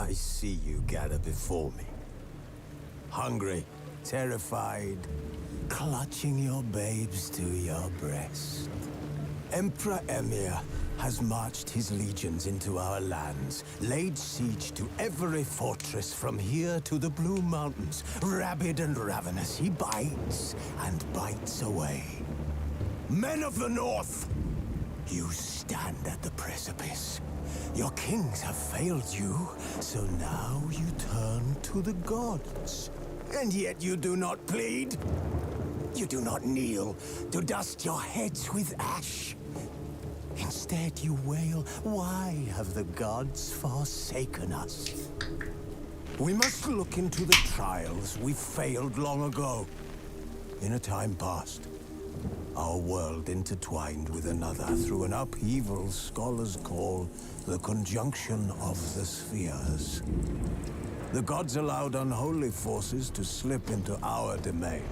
I see you gather before me. Hungry, terrified, clutching your babes to your breast. Emperor Emir has marched his legions into our lands, laid siege to every fortress from here to the Blue Mountains. Rabid and ravenous, he bites and bites away. Men of the North, you stand at the precipice. Your kings have failed you, so now you turn to the gods. And yet you do not plead. You do not kneel to dust your heads with ash. Instead you wail, why have the gods forsaken us? We must look into the trials we failed long ago. In a time past, our world intertwined with another through an upheaval scholars call the conjunction of the spheres. The gods allowed unholy forces to slip into our domain.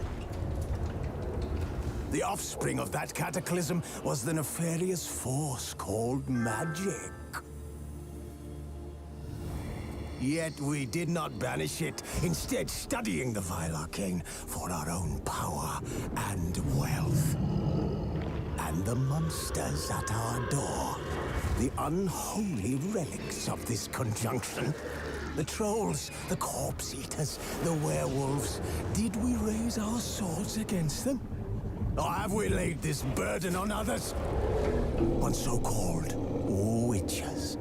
The offspring of that cataclysm was the nefarious force called magic. Yet we did not banish it, instead studying the vile arcane for our own power and wealth. And the monsters at our door, the unholy relics of this conjunction. The trolls, the corpse eaters, the werewolves. Did we raise our swords against them? Or have we laid this burden on others? On so-called witches.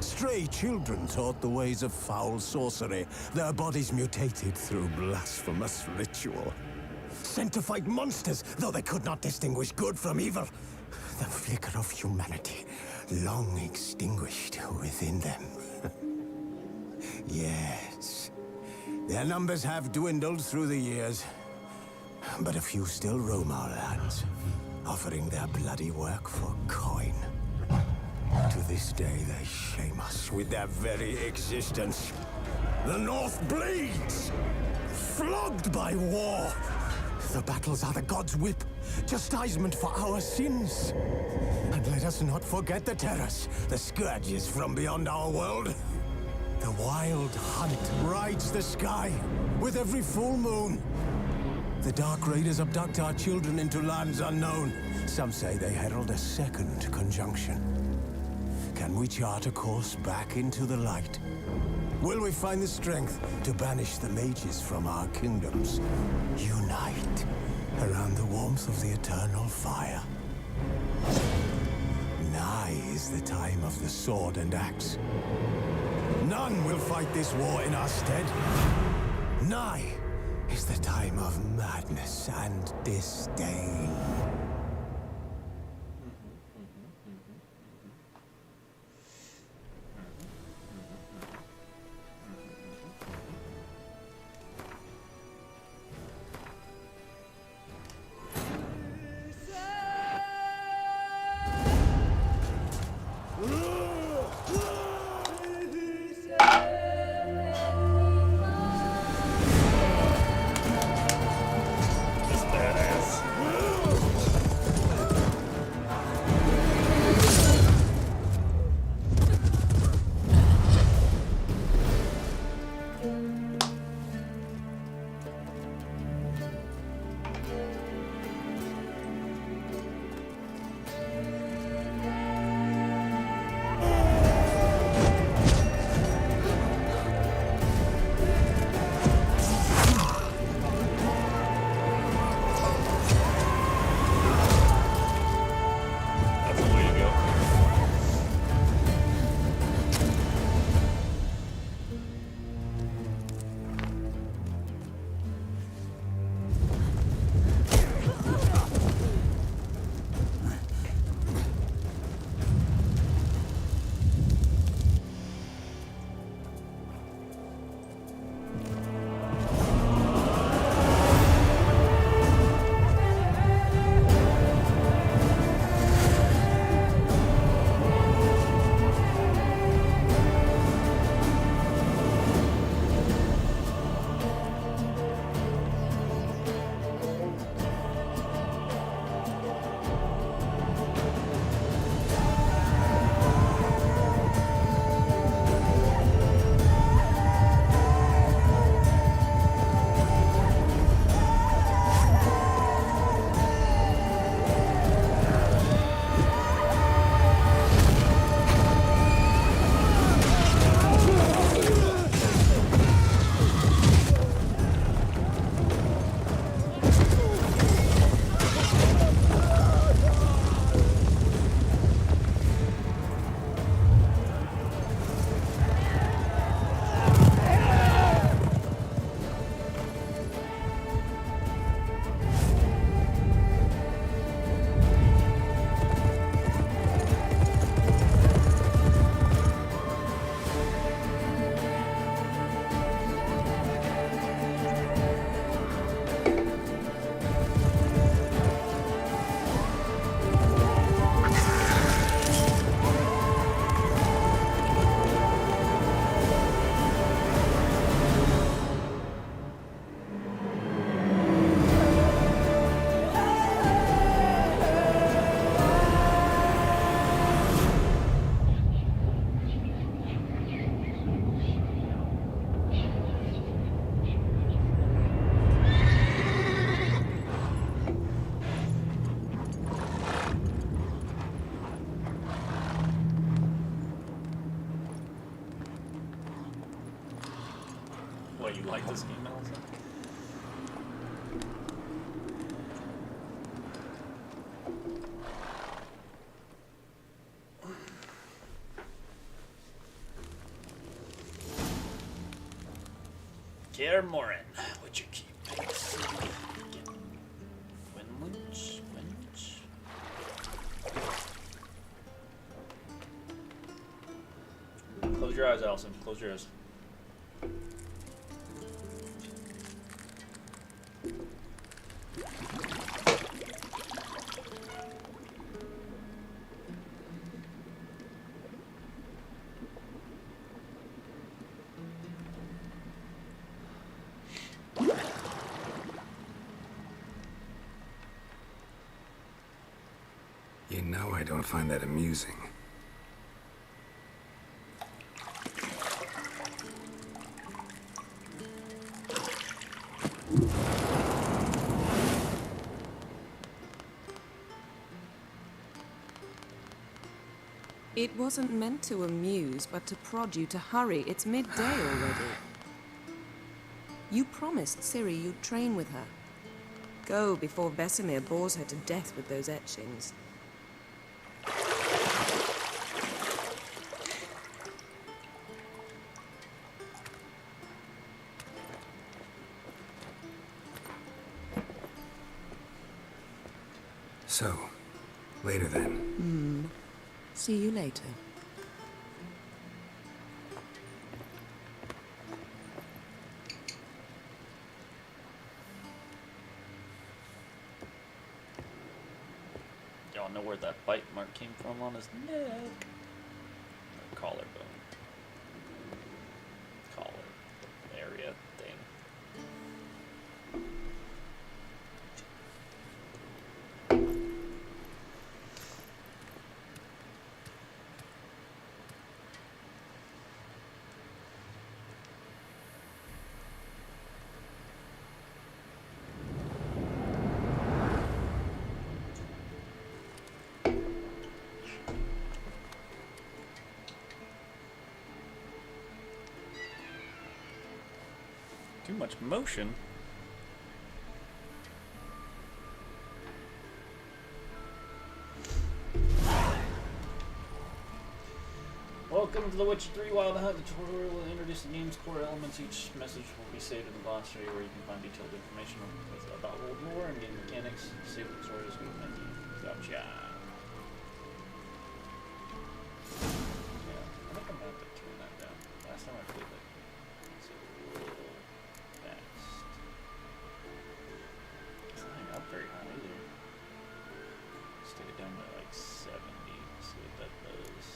Stray children taught the ways of foul sorcery, their bodies mutated through blasphemous ritual. Sent to fight monsters, though they could not distinguish good from evil. The flicker of humanity, long extinguished within them. Yes, their numbers have dwindled through the years. But a few still roam our lands, offering their bloody work for coin. To this day, they shame us with their very existence. The North bleeds, flogged by war. The battles are the gods' whip, chastisement for our sins. And let us not forget the terrors, the scourges from beyond our world. The wild hunt rides the sky with every full moon. The Dark Raiders abduct our children into lands unknown. Some say they herald a second conjunction. Can we chart a course back into the light? Will we find the strength to banish the mages from our kingdoms? Unite around the warmth of the eternal fire. Nigh is the time of the sword and axe. None will fight this war in our stead. Nigh is the time of madness and disdain. you like this game, Elsa? Kaer Morhen, would you keep it? Gwent. Close your eyes, Allison. Close your eyes. You know I don't find that amusing. It wasn't meant to amuse, but to prod you to hurry. It's midday already. You promised Ciri you'd train with her. Go before Vesemir bores her to death with those etchings. So, later then. See you later. Y'all know where that bite mark came from on his neck? Collarbone. Collar area thing. Too much motion. Welcome to The Witcher 3 Wild Hunt. The tutorial will introduce the game's core elements. Each message will be saved in the glossary where you can find detailed information about world lore and game mechanics. Save the tutorials with menu. Gotcha. Yeah, I think I'm gonna have to turn that down. Last time I played that. Up very high either. Stick it down to like 70. See what that does.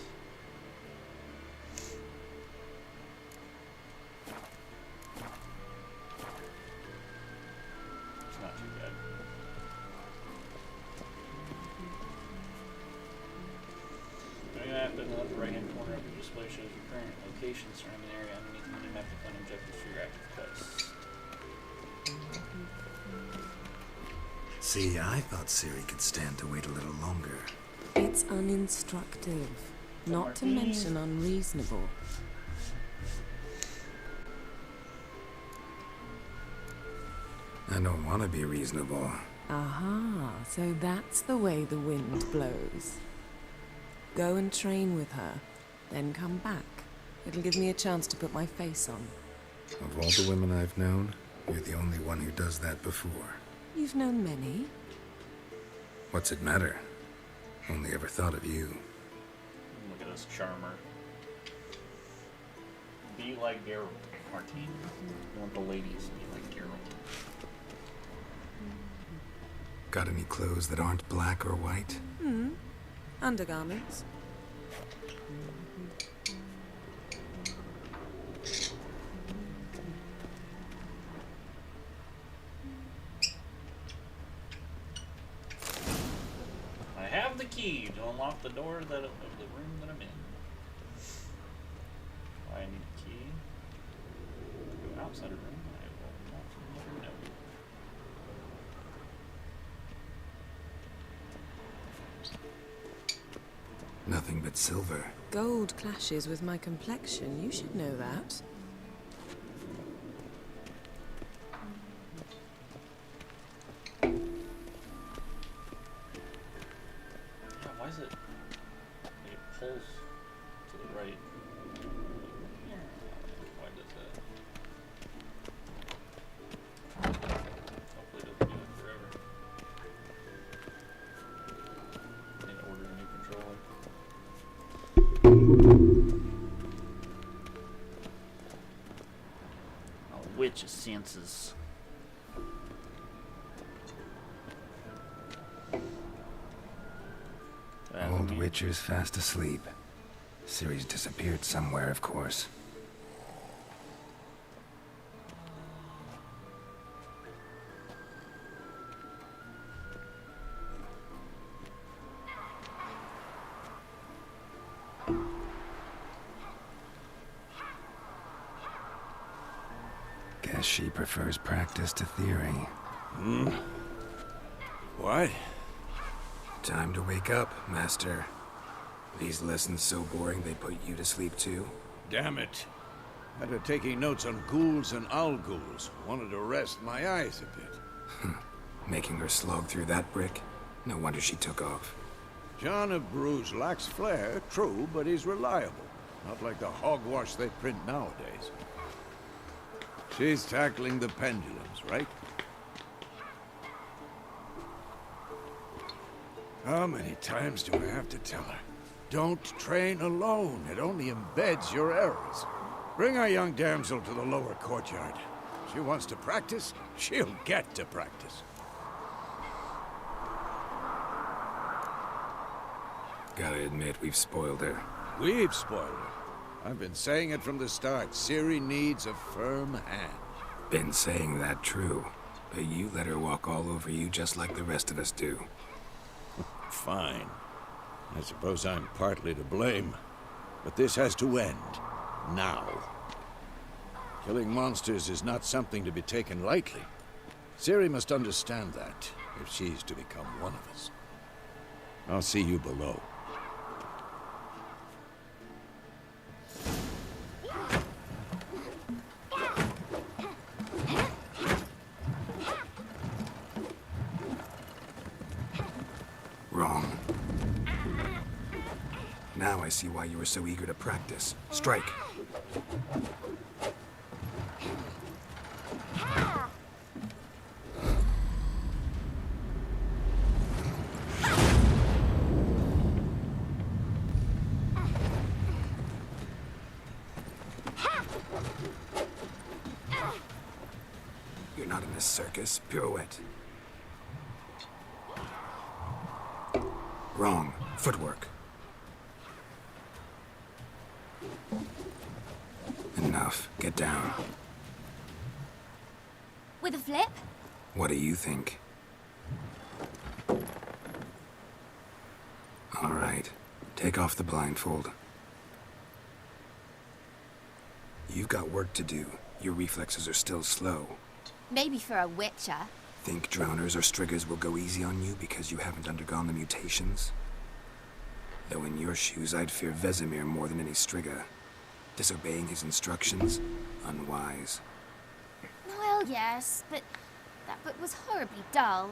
It's not too bad. Moving map in the upper right hand corner of the display shows your current location surrounding the area underneath the map to find objectives for your active quest. See, I thought Ciri could stand to wait a little longer. It's uninstructive, not to mention unreasonable. I don't want to be reasonable. Aha, so that's the way the wind blows. Go and train with her, then come back. It'll give me a chance to put my face on. Of all the women I've known, you're the only one who does that before. You've known many. What's it matter? Only ever thought of you. Look at this charmer. Be like Geralt, Martine. You want the ladies to be like Geralt. Got any clothes that aren't black or white? Undergarments. I have the key to unlock the door of the room that I'm in. I need a key to go outside a room. I will not never know. Nothing but silver. Gold clashes with my complexion. You should know that. Why is it? It pulls to the right. Why does that? Hopefully it doesn't do it forever. Need to order a new controller. A witch's senses. Old Witcher's fast asleep. Ciri's disappeared somewhere, of course. Guess she prefers practice to theory. What? Time to wake up, Master. These lessons so boring they put you to sleep too? Damn it. Had her taking notes on ghouls and owl-ghouls. Wanted to rest my eyes a bit. Making her slog through that brick? No wonder she took off. John of Bruges lacks flair, true, but he's reliable. Not like the hogwash they print nowadays. She's tackling the pendulums, right? How many times do I have to tell her? Don't train alone. It only embeds your errors. Bring our young damsel to the lower courtyard. She wants to practice, she'll get to practice. Gotta admit, we've spoiled her. We've spoiled her. I've been saying it from the start. Ciri needs a firm hand. Been saying that true, but you let her walk all over you just like the rest of us do. Fine. I suppose I'm partly to blame. But this has to end. Now. Killing monsters is not something to be taken lightly. Ciri must understand that, if she's to become one of us. I'll see you below. Wrong. Now I see why you were so eager to practice. Strike. You're not in a circus. Pirouette. Wrong. Footwork. Enough. Get down. With a flip? What do you think? All right. Take off the blindfold. You've got work to do. Your reflexes are still slow. Maybe for a witcher. Think drowners or striggers will go easy on you because you haven't undergone the mutations? Though in your shoes, I'd fear Vesemir more than any strigger. Disobeying his instructions? Unwise. Well, yes, but that book was horribly dull.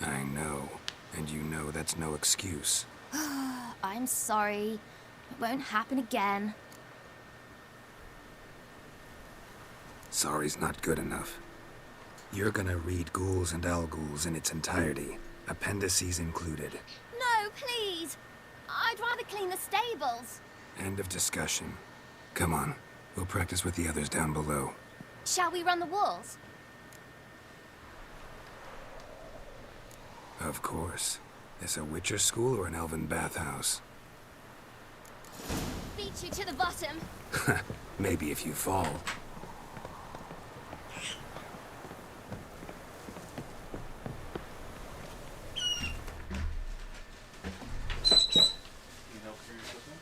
I know. And you know that's no excuse. I'm sorry. It won't happen again. Sorry's not good enough. You're gonna read Ghouls and Owl-Ghouls in its entirety, appendices included. No, please. I'd rather clean the stables. End of discussion. Come on, we'll practice with the others down below. Shall we run the walls? Of course. This a Witcher school or an elven bathhouse? Beat you to the bottom. Maybe if you fall. Can you help clear yourself now?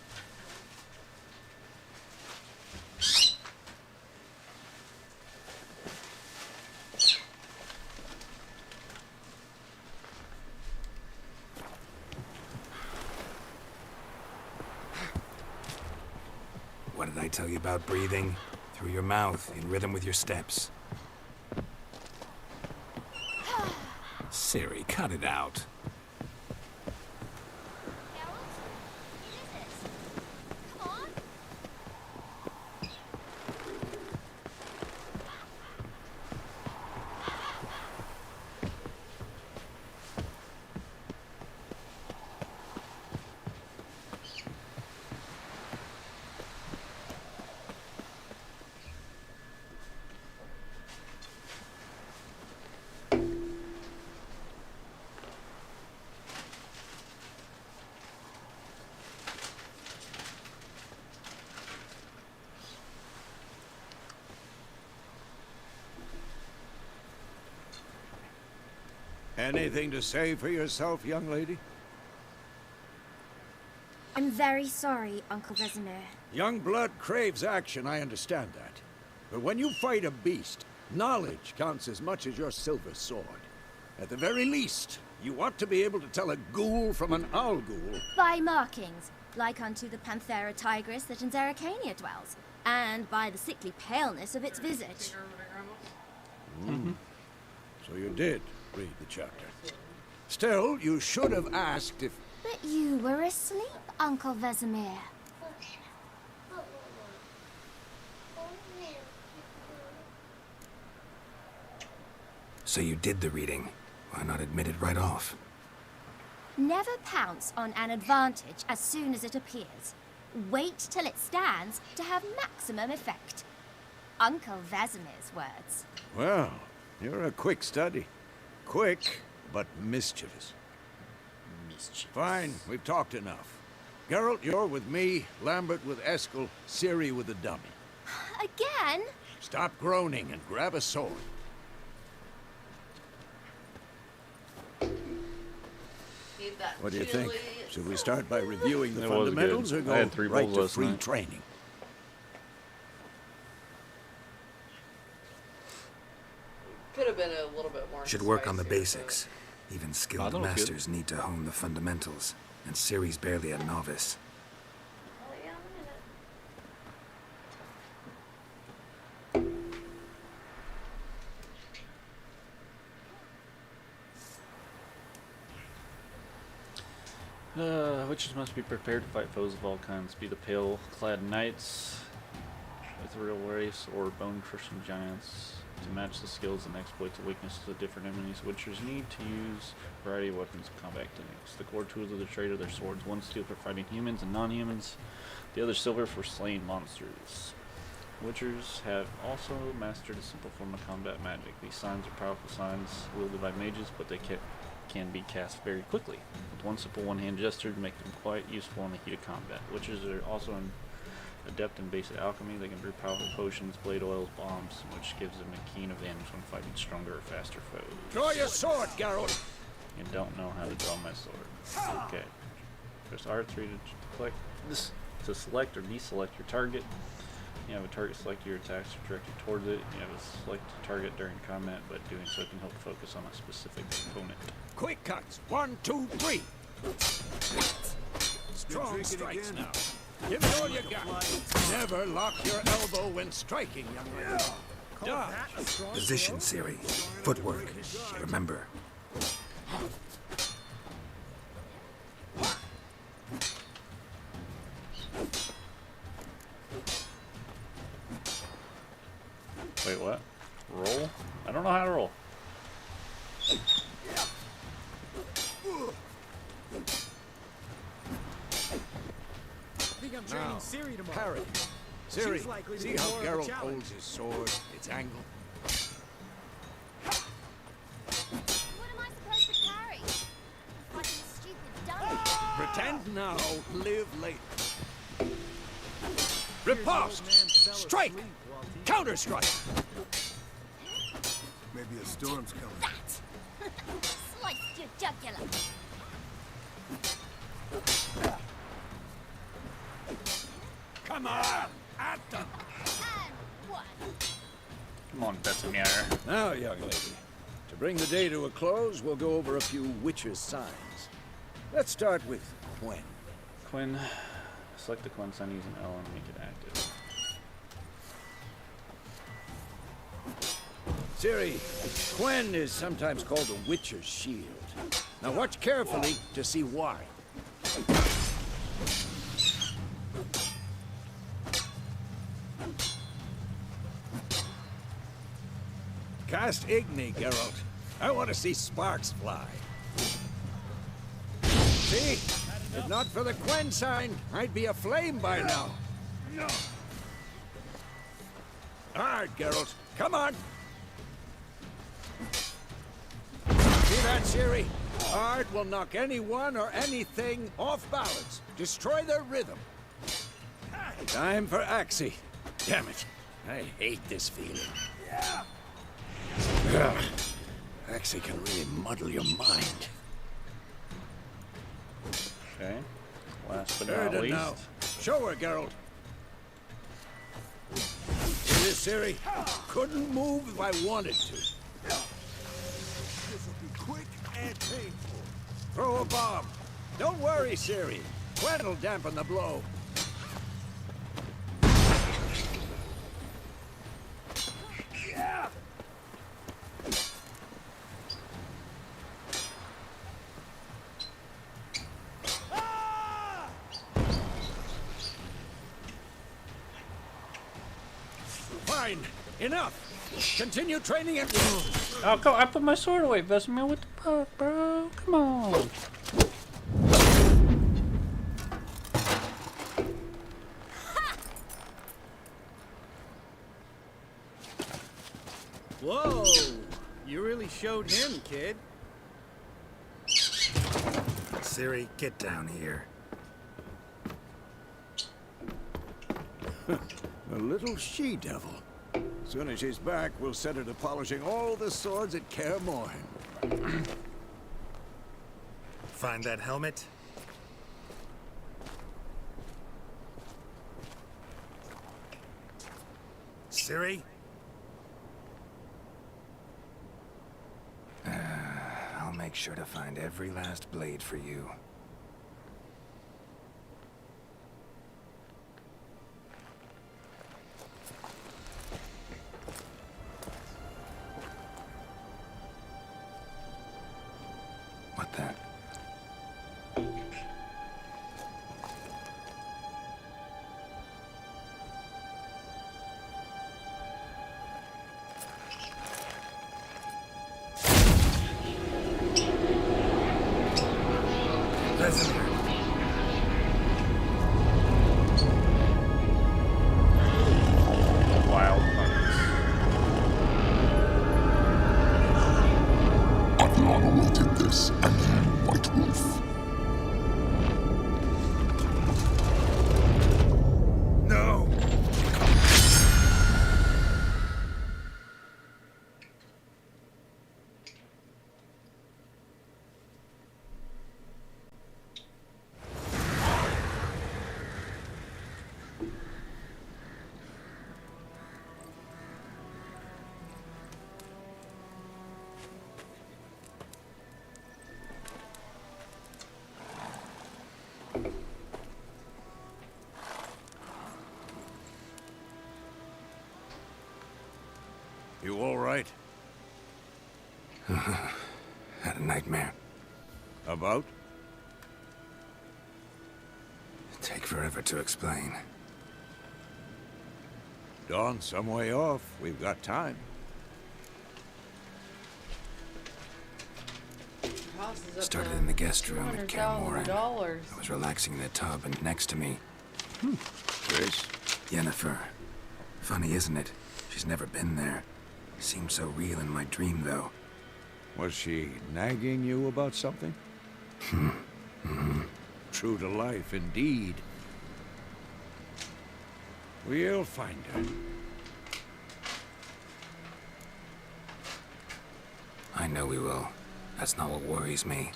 What did I tell you about breathing? Through your mouth, in rhythm with your steps. Ciri, cut it out. Anything to say for yourself, young lady? I'm very sorry, Uncle Vesemir. Young blood craves action, I understand that. But when you fight a beast, knowledge counts as much as your silver sword. At the very least, you ought to be able to tell a ghoul from an owl ghoul. By markings, like unto the Panthera tigris that in Zeracania dwells, and by the sickly paleness of its visage. So you did read the chapter. Still, you should have asked if... But you were asleep, Uncle Vesemir. So you did the reading. Why not admit it right off? Never pounce on an advantage as soon as it appears. Wait till it stands to have maximum effect. Uncle Vesemir's words. Well, you're a quick study. Quick, but mischievous. Fine, we've talked enough. Geralt, you're with me, Lambert with Eskel, Ciri with the dummy. Again? Stop groaning and grab a sword. Need that What do you think? chili. Should we start by reviewing the It was fundamentals good. or I had go 3 right bowls to last free night. training? Could have been a little bit more. Should work on the spicier, basics. Even Oh, skilled that was good. masters need to hone the fundamentals, and Ciri's barely a novice. but- Oh, yeah, I'm in it. Witches must be prepared to fight foes of all kinds, be the pale-clad knights, ethereal race, or bone-crushing giants. To match the skills and exploits of weaknesses of different enemies, Witchers need to use a variety of weapons and combat techniques. The core tools of the trade are their swords, one steel for fighting humans and non-humans, the other silver for slaying monsters. Witchers have also mastered a simple form of combat magic. These signs are powerful signs wielded by mages, but they can be cast very quickly. With one simple one-hand gesture to make them quite useful in the heat of combat. Witchers are also an adept in basic alchemy. They can brew powerful potions, blade oils, bombs, which gives them a keen advantage when fighting stronger or faster foes. Draw your sword, Geralt! You don't know how to draw my sword. Okay. Press R3 to collect this to select or deselect your target. You have a target select, your attacks are directed towards it. You have a select target during combat, but doing so can help focus on a specific opponent. Quick cuts! 1, 2, 3! Strong strikes now. Give me all you got. Never lock your elbow when striking, young lady. Dodge. Position, Ciri. Footwork. Remember. Wait, what? Roll? I don't know how to roll. Now, parry. Ciri, see how Geralt holds his sword, its angle? What am I supposed to carry? Fucking stupid dummy. Pretend now, live later. Riposte! Strike! Counter-strike! Maybe a storm's coming. That! Sliced your jugular. Come on! At them! And one. Come on, Vesemir. Now, young lady, to bring the day to a close, we'll go over a few witches' signs. Let's start with Gwen. Quinn. Select the Quinn sign using L and make it active. Ciri, Gwen is sometimes called a witcher's shield. Now watch carefully to see why. Cast Igni, Geralt. I want to see sparks fly. See? If not for the Gwen sign, I'd be aflame by now. Hard, Geralt. Come on. See that, Ciri? Art will knock anyone or anything off balance. Destroy their rhythm. Time for Axie. Damn it. I hate this feeling. Ugh. Actually can really muddle your mind. Okay. Last but Heard not it least. now. Show her, Geralt. See this, Ciri? Couldn't move if I wanted to. This will be quick and painful. Throw a bomb. Don't worry, Ciri. Gwent'll dampen the blow. Fine. Enough. Continue training and... Oh, come! I put my sword away, Vesemir. What the fuck, bro? Come on. Whoa! You really showed him, kid. Ciri, get down here. A little she-devil. Soon as she's back, we'll set her to polishing all the swords at Kaer Morhen. Find that helmet? Ciri? I'll make sure to find every last blade for you. What the? Vesemir. Wild hunts. I've long awaited this, and you, White Wolf. No! You all right? Had a nightmare. About? Take forever to explain. Dawn, some way off. We've got time. House is up Started to in the guest room at Kaer Morhen. $200,000. I was relaxing in the tub, and next to me, Chris? Yennefer. Funny, isn't it? She's never been there. Seemed so real in my dream, though. Was she nagging you about something? True to life, indeed. We'll find her. I know we will. That's not what worries me.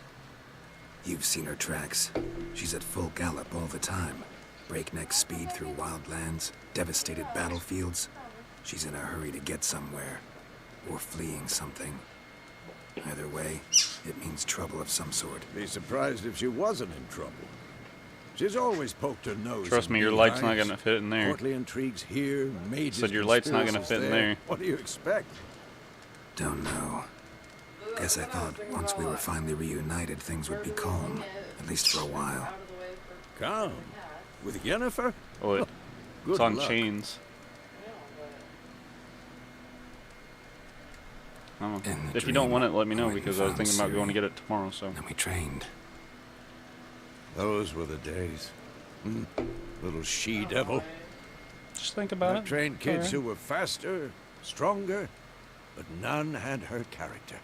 You've seen her tracks. She's at full gallop all the time. Breakneck speed through wildlands, devastated battlefields. She's in a hurry to get somewhere. Or fleeing something. Either way, it means trouble of some sort. Be surprised if she wasn't in trouble. She's always poked her nose. Trust in me, your light's not beehives. gonna fit in there. Courtly intrigues here, mages. Said your light's not gonna conspiracies fit in there. What do you expect? Don't know. Guess I thought once we were finally reunited, things would be calm. At least for a while. Calm? With Yennefer? Oh, Good it's on luck. chains. Oh. In the If you don't dream, want it, let me know, I went and because I was found thinking about going to Ciri. get it tomorrow, so. And we trained. Those were the days. Little she-devil. Just think about I it. trained kids Alright. who were faster, stronger, but none had her character.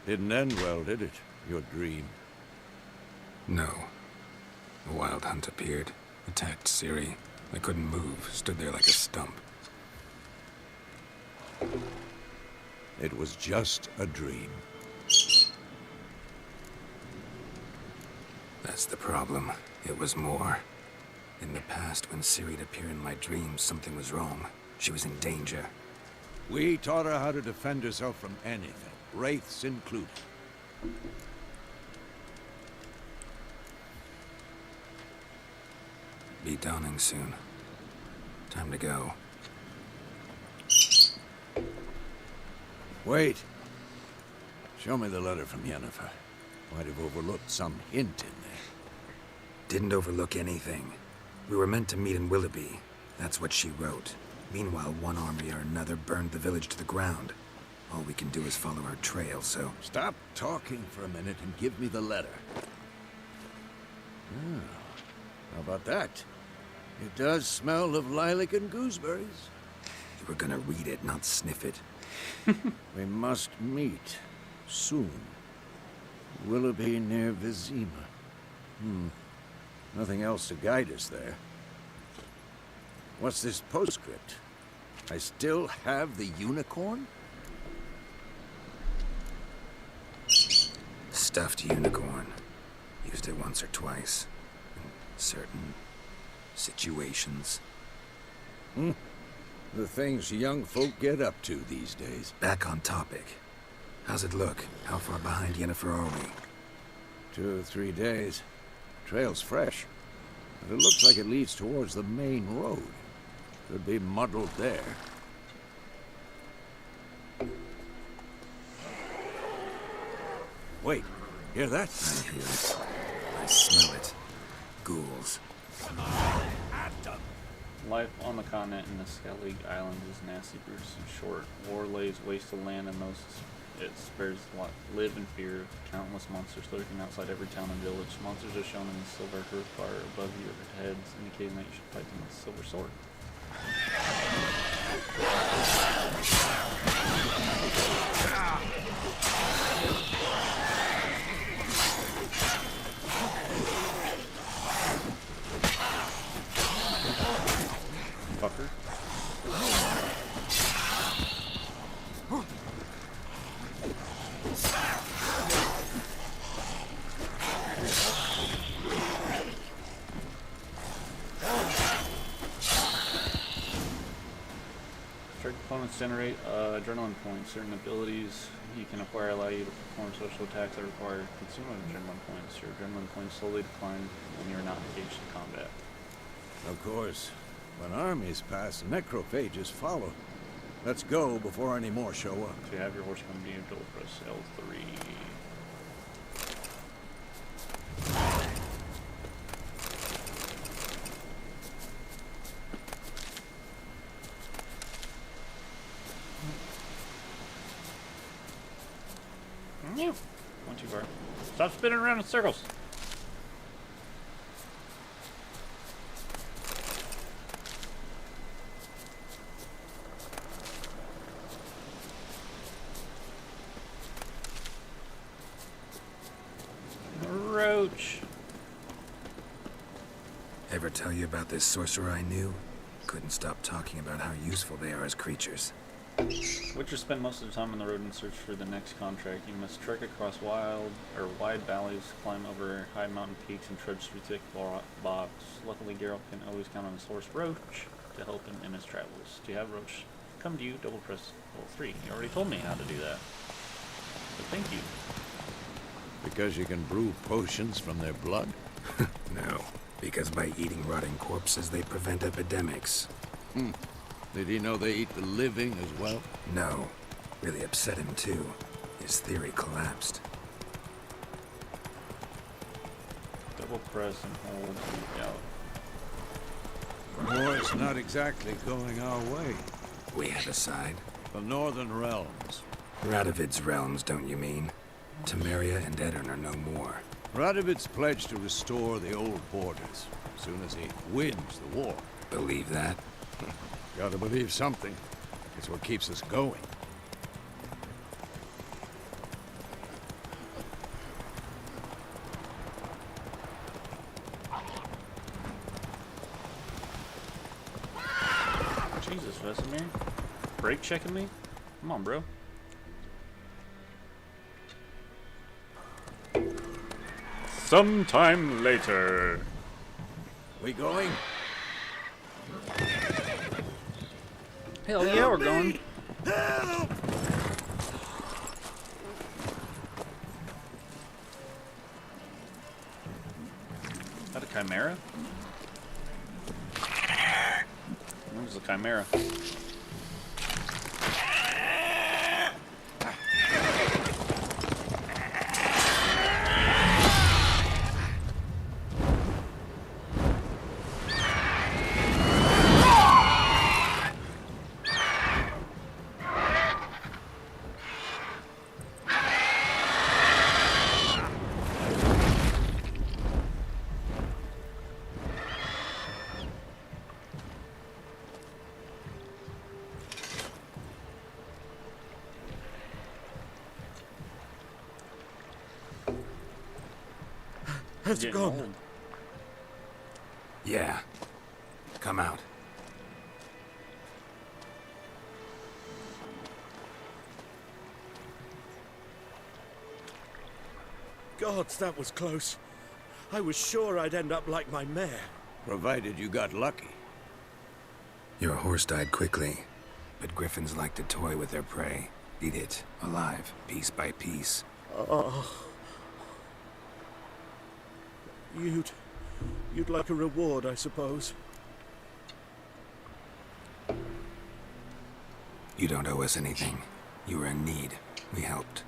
Didn't end well, did it? Your dream. No. A wild hunt appeared, attacked Ciri. I couldn't move, stood there like a stump. It was just a dream. That's the problem. It was more. In the past, when Ciri'd appear in my dreams, something was wrong. She was in danger. We taught her how to defend herself from anything, wraiths included. Be dawning soon. Time to go. Wait. Show me the letter from Yennefer. Might have overlooked some hint in there. Didn't overlook anything. We were meant to meet in Willoughby. That's what she wrote. Meanwhile, one army or another burned the village to the ground. All we can do is follow her trail, so... Stop talking for a minute and give me the letter. Ah, how about that? It does smell of lilac and gooseberries. You were gonna read it, not sniff it. We must meet. Soon. Willoughby near Vizima. Nothing else to guide us there. What's this postscript? I still have the unicorn? Stuffed unicorn. Used it once or twice. In certain situations. The things young folk get up to these days. Back on topic. How's it look? How far behind Yennefer are we? 2 or 3 days. Trail's fresh. But it looks like it leads towards the main road. Could be muddled there. Wait, hear that? I hear it. I smell it. Ghouls. Life on the continent in the Skellig Islands is nasty, brutal, and short. War lays waste to land, and those it spares live in fear of countless monsters lurking outside every town and village. Monsters are shown in the silver roof bar above your heads, indicating that you should fight them with a silver sword. Fucker. Strike opponents generate adrenaline points. Certain abilities you can acquire allow you to perform social attacks that require consuming adrenaline points. Your adrenaline points slowly decline when you are not engaged in combat. Of course. When armies pass, necrophages follow. Let's go before any more show up. So you have your horse come to you, double press L3. Went too far. Stop spinning around in circles. Roach. Ever tell you about this sorcerer I knew? Couldn't stop talking about how useful they are as creatures. Witchers spend most of the time on the road in search for the next contract. You must trek across wide valleys, climb over high mountain peaks, and trudge through thick bogs. Luckily, Geralt can always count on his horse Roach to help him in his travels. To have Roach come to you, double press L3. You already told me how to do that. But thank you. Because you can brew potions from their blood? No, because by eating rotting corpses, they prevent epidemics. Did he know they eat the living as well? No. Really upset him, too. His theory collapsed. Double press and hold out. War's not exactly going our way. We have a side. The Northern Realms. Radovid's realms, don't you mean? Temeria and Edirn are no more. Radovid's pledged to restore the old borders as soon as he wins the war. Believe that? Gotta believe something. It's what keeps us going. Jesus, Vesemir. Brake checking me? Come on, bro. Sometime later. We going? Hell yeah, we're going. Help! Is that a chimera? Where's the chimera? Has it gone? Old. Yeah. Come out. Gods, that was close. I was sure I'd end up like my mare. Provided you got lucky. Your horse died quickly, but griffins like to toy with their prey. Eat it, alive, piece by piece. Oh. You'd like a reward, I suppose. You don't owe us anything. You were in need. We helped.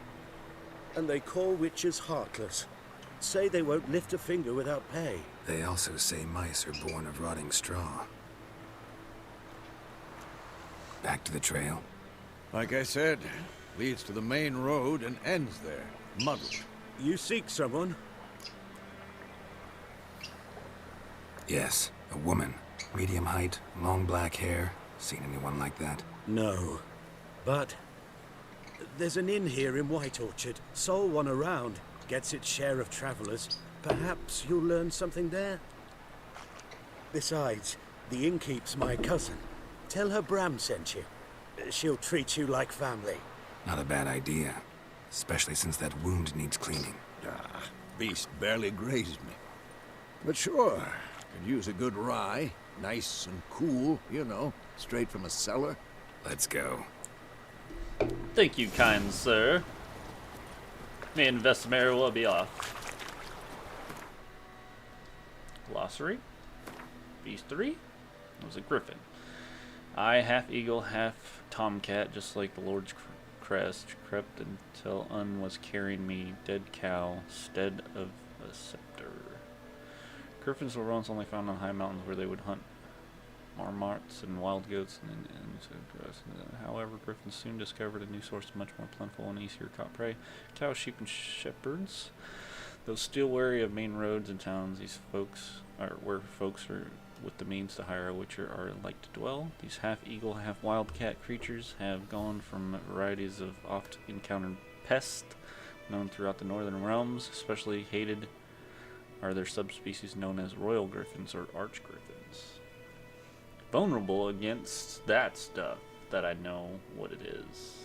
And they call witches heartless. Say they won't lift a finger without pay. They also say mice are born of rotting straw. Back to the trail. Like I said, leads to the main road and ends there. Muddled. You seek someone? Yes, a woman. Medium height, long black hair. Seen anyone like that? No. But there's an inn here in White Orchard. Sole one around. Gets its share of travelers. Perhaps you'll learn something there? Besides, the innkeep's my cousin. Tell her Bram sent you. She'll treat you like family. Not a bad idea. Especially since that wound needs cleaning. Beast barely grazed me. But sure, could use a good rye. Nice and cool, you know, straight from a cellar. Let's go. Thank you, kind sir. Me and Vesemir will be off. Glossary. Beast 3. It was a griffin. I, half eagle, half tomcat, just like the Lord's crest, crept until Un was carrying me, dead cow, stead of a scepter. Griffins were once only found on high mountains where they would hunt marmots and wild goats and however, griffins soon discovered a new source of much more plentiful and easier caught prey: cows, sheep, and shepherds. Though still wary of main roads and towns, these folks are where folks are with the means to hire a witcher are like to dwell. These half-eagle, half-wildcat creatures have gone from varieties of oft-encountered pests known throughout the northern realms. Especially hated are their subspecies known as royal griffins or arch-griffins. Vulnerable against that stuff that I know what it is.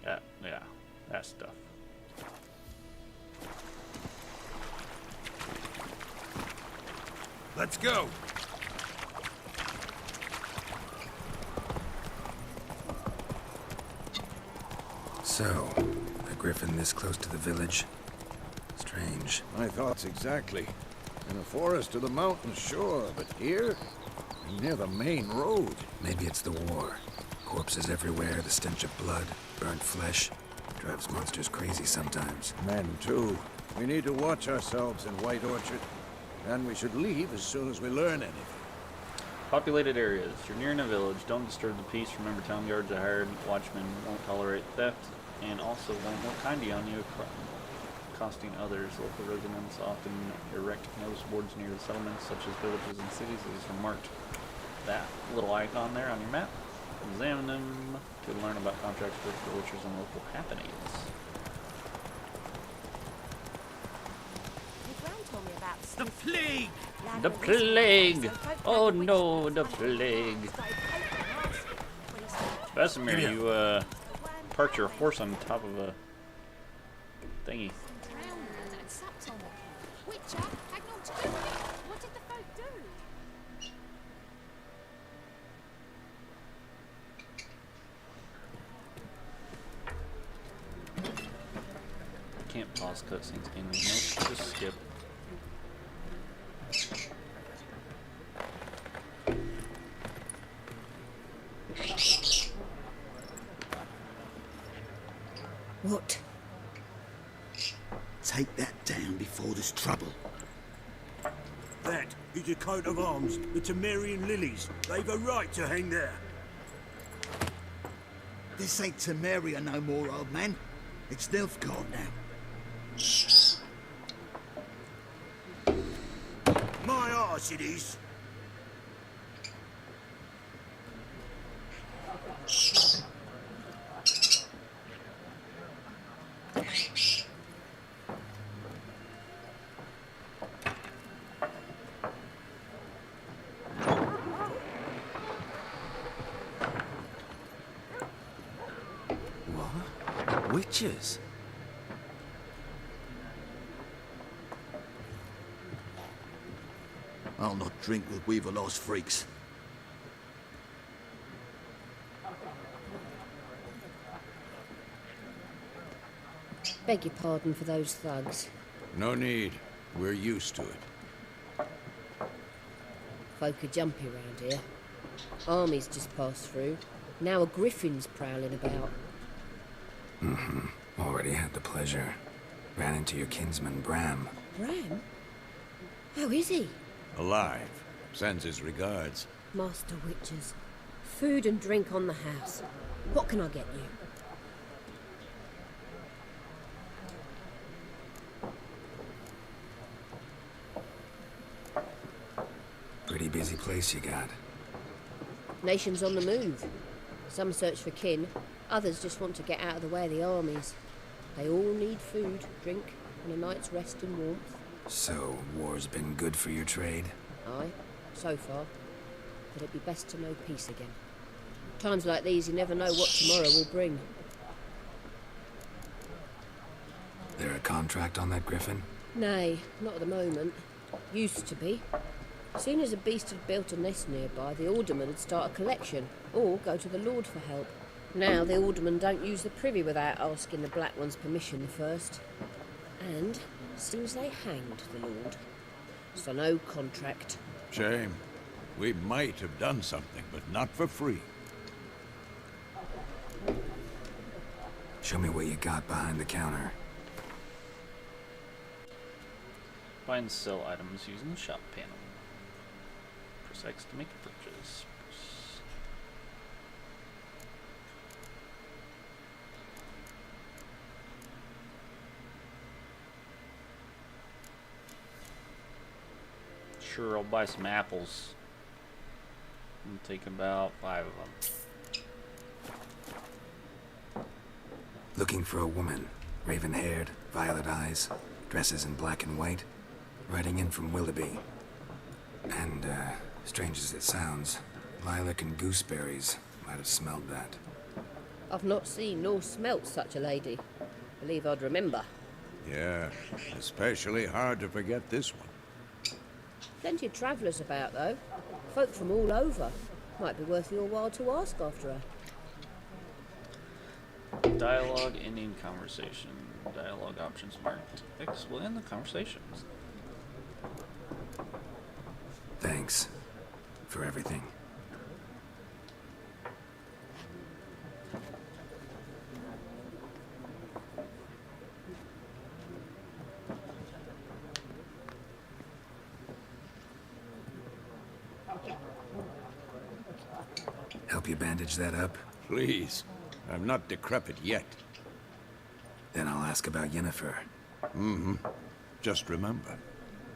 Yeah, that stuff. Let's go! So, a griffin this close to the village? Strange. My thoughts exactly. In a forest or the mountains, sure, but here? Near the main road. Maybe it's the war. Corpses everywhere, the stench of blood, burnt flesh. Drives monsters crazy sometimes. Men, too. We need to watch ourselves in White Orchard. And we should leave as soon as we learn anything. Populated areas. You're nearing a village. Don't disturb the peace. Remember, town guards are hired. Watchmen won't tolerate theft, and also won't look kindly on you, costing others. Local residents often erect notice boards near the settlements, such as villages and cities. These are marked that little icon there on your map. Examine them to learn about contracts for witchers and local happenings. Your gran told me about The plague! The plague! Oh no, the plague. Vesemir, you parked your horse on top of a thingy. Can't pause cutscenes, can we? Nope, just skip. What? Take that down before there's trouble. That is a coat of arms, the Temerian lilies. They've a right to hang there. This ain't Temeria no more, old man. It's Nilfgaard now. My arse it is. What? Witches? I'll not drink with Weaverlaw's freaks. Beg your pardon for those thugs. No need. We're used to it. Folk are jumpy around here. Armies just passed through. Now a Griffin's prowling about. Already had the pleasure. Ran into your kinsman, Bram. Bram? How is he? Alive. Sends his regards. Master Witches. Food and drink on the house. What can I get you? Pretty busy place you got. Nations on the move. Some search for kin, others just want to get out of the way of the armies. They all need food, drink, and a night's rest and warmth. So, war's been good for your trade? Aye, so far. But it'd be best to know peace again. Times like these, you never know what tomorrow will bring. There a contract on that Griffin? Nay, not at the moment. Used to be. Soon as a beast had built a nest nearby, the alderman would start a collection, or go to the Lord for help. Now the aldermen don't use the privy without asking the Black One's permission first. And seems they hanged the Lord. So no contract. Shame. We might have done something, but not for free. Show me what you got behind the counter. Buy and sell items using the shop panel. Press X to make a purchase. Sure, I'll buy some apples. And take about 5 of them. Looking for a woman. Raven-haired, violet eyes, dresses in black and white. Riding in from Willoughby. And, strange as it sounds, lilac and gooseberries might have smelled that. I've not seen nor smelt such a lady. Believe I'd remember. Yeah, especially hard to forget this one. Plenty of travellers about, though. Folk from all over. Might be worth your while to ask after her. Dialogue ending conversation. Dialogue options marked X will end the conversation. Thanks for everything. Help you bandage that up? Please. I'm not decrepit yet. Then I'll ask about Yennefer. Just remember,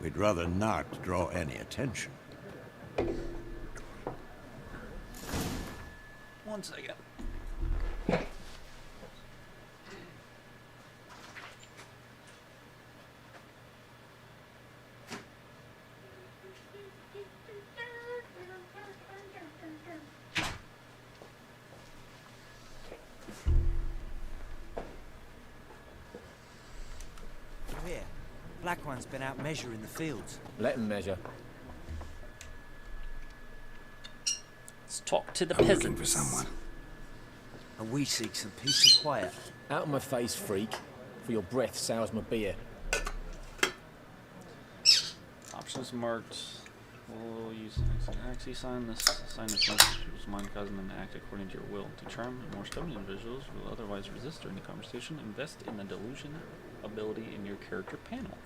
we'd rather not draw any attention. 1 second. Black One's been out measuring the fields. Let him measure. Let's talk to the I'm peasants. looking for someone. And we seek some peace and quiet. Out of my face, freak. For your breath sours my beer. Options marked. We'll use actually sign this message was mine causing them to act according to your will. To charm more stubborn individuals who will otherwise resist during the conversation, invest in the delusion ability in your character panel.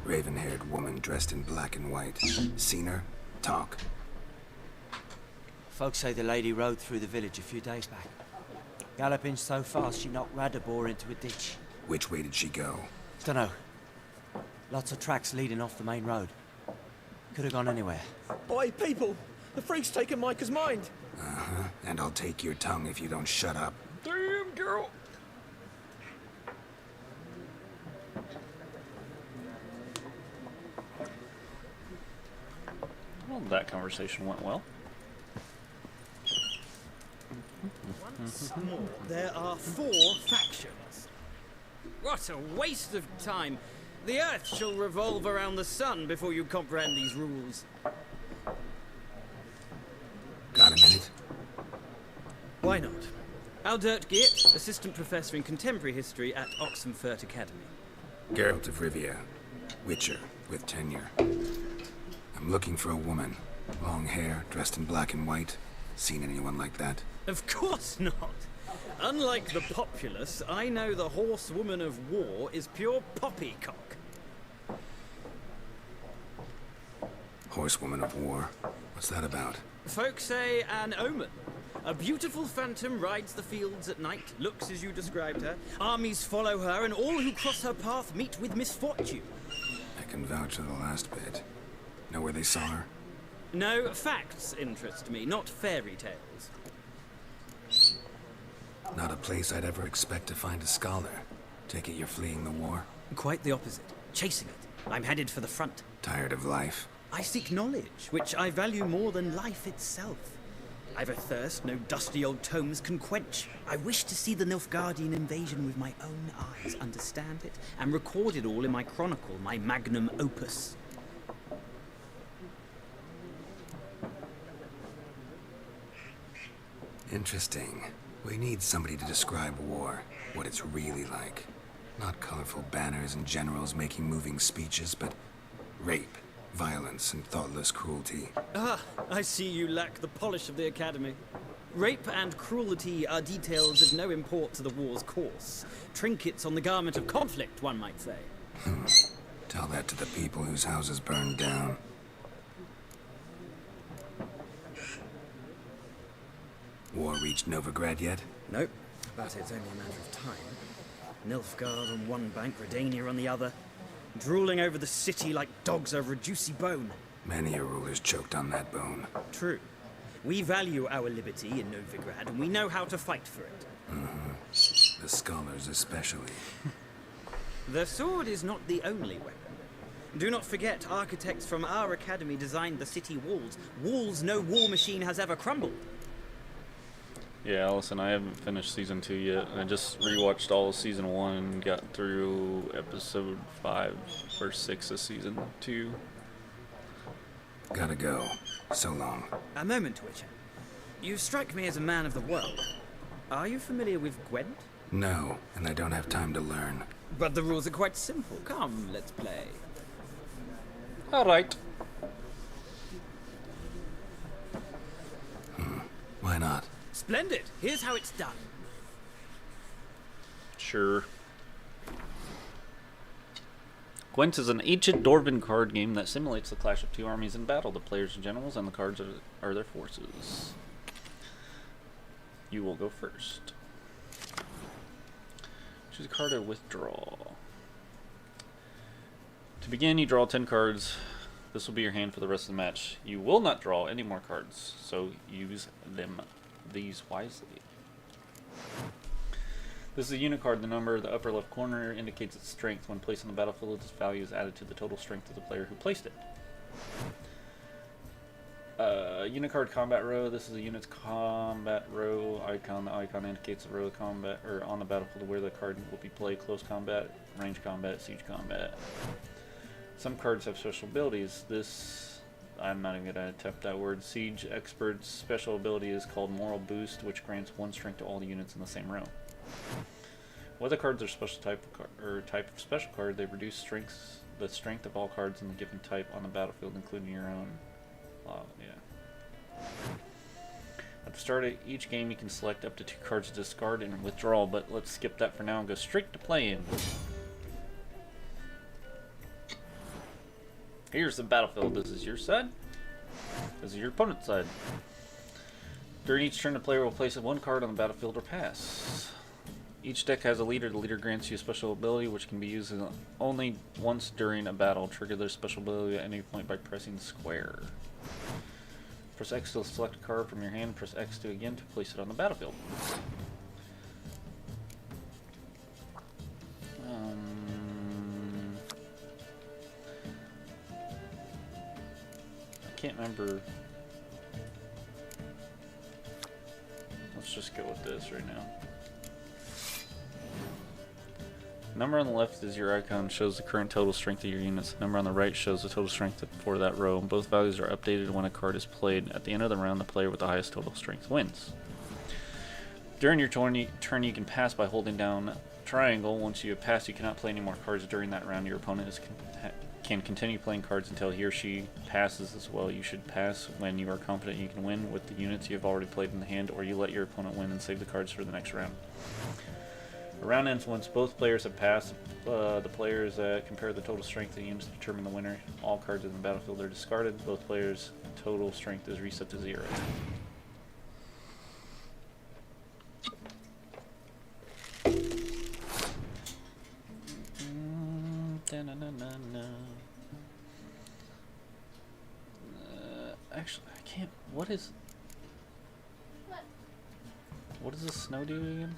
Raven-haired woman dressed in black and white. Seen her? Talk. Folks say the lady rode through the village a few days back. Galloping so fast she knocked Radabor into a ditch. Which way did she go? Dunno. Lots of tracks leading off the main road. Could have gone anywhere. Oi, people! The freak's taken Micah's mind! Uh-huh. And I'll take your tongue if you don't shut up. Damn, girl! Well, that conversation went well. Once more, there are 4 factions. What a waste of time! The Earth shall revolve around the sun before you comprehend these rules. Got a minute? Why not? Aldert Geert, Assistant Professor in Contemporary History at Oxenfurt Academy. Geralt of Rivia. Witcher, with tenure. I'm looking for a woman. Long hair, dressed in black and white. Seen anyone like that? Of course not! Unlike the populace, I know the horsewoman of war is pure poppycock. Horsewoman of war? What's that about? Folks say an omen. A beautiful phantom rides the fields at night, looks as you described her. Armies follow her, and all who cross her path meet with misfortune. I can vouch for the last bit. Know where they saw her? No, facts interest me, not fairy tales. Not a place I'd ever expect to find a scholar. Take it you're fleeing the war? Quite the opposite. Chasing it. I'm headed for the front. Tired of life? I seek knowledge, which I value more than life itself. I've a thirst no dusty old tomes can quench. I wish to see the Nilfgaardian invasion with my own eyes, understand it, and record it all in my chronicle, my magnum opus. Interesting. We need somebody to describe war, what it's really like. Not colorful banners and generals making moving speeches, but rape, violence, and thoughtless cruelty. Ah, I see you lack the polish of the Academy. Rape and cruelty are details of no import to the war's course. Trinkets on the garment of conflict, one might say. Tell that to the people whose houses burned down. War reached Novigrad yet? Nope, but it's only a matter of time. Nilfgaard on one bank, Redania on the other. Drooling over the city like dogs over a juicy bone. Many a ruler's choked on that bone. True. We value our liberty in Novigrad, and we know how to fight for it. The scholars especially. The sword is not the only weapon. Do not forget, architects from our academy designed the city walls. Walls no war machine has ever crumbled. Yeah, Allison, I haven't finished season 2 yet. I just rewatched all of season 1 and got through episode 5 or 6 of season 2. Gotta go. So long. A moment, Witcher. You strike me as a man of the world. Are you familiar with Gwent? No, and I don't have time to learn. But the rules are quite simple. Come, let's play. Alright. Why not? Splendid. Here's how it's done. Sure. Gwent is an ancient Dwarven card game that simulates the clash of two armies in battle. The players are generals and the cards are their forces. You will go first. Choose a card to withdraw. To begin, you draw 10 cards. This will be your hand for the rest of the match. You will not draw any more cards, so use these wisely. This is a unit card. The number in the upper left corner indicates its strength. When placed on the battlefield, its value is added to the total strength of the player who placed it. Unit card combat row. This is a unit's combat row icon. The icon indicates the row of combat or on the battlefield where the card will be played. Close combat, range combat, siege combat. Some cards have special abilities. This, I'm not even gonna attempt that word. Siege Expert's special ability is called Moral Boost, which grants 1 strength to all the units in the same row. Whether cards are special type of special card, they reduce the strength of all cards in the given type on the battlefield, including your own. Yeah. At the start of each game, you can select up to 2 cards to discard and withdraw, but let's skip that for now and go straight to playing. Here's the battlefield. This is your side. This is your opponent's side. During each turn, the player will place 1 card on the battlefield or pass. Each deck has a leader. The leader grants you a special ability, which can be used only once during a battle. Trigger their special ability at any point by pressing square. Press X to select a card from your hand. Press X to again to place it on the battlefield. I can't remember. Let's just go with this right now. Number on the left is your icon, shows the current total strength of your units. The number on the right shows the total strength for that row. Both values are updated when a card is played. At the end of the round, the player with the highest total strength wins. During your turn, you can pass by holding down triangle. Once you have passed, you cannot play any more cards during that round. Your opponent can continue playing cards until he or she passes as well. You should pass when you are confident you can win with the units you have already played in the hand, or you let your opponent win and save the cards for the next round. The round ends once both players have passed. The players compare the total strength of the units to determine the winner. All cards in the battlefield are discarded. Both players' total strength is reset to 0. Actually, I can't. What does the snow do again?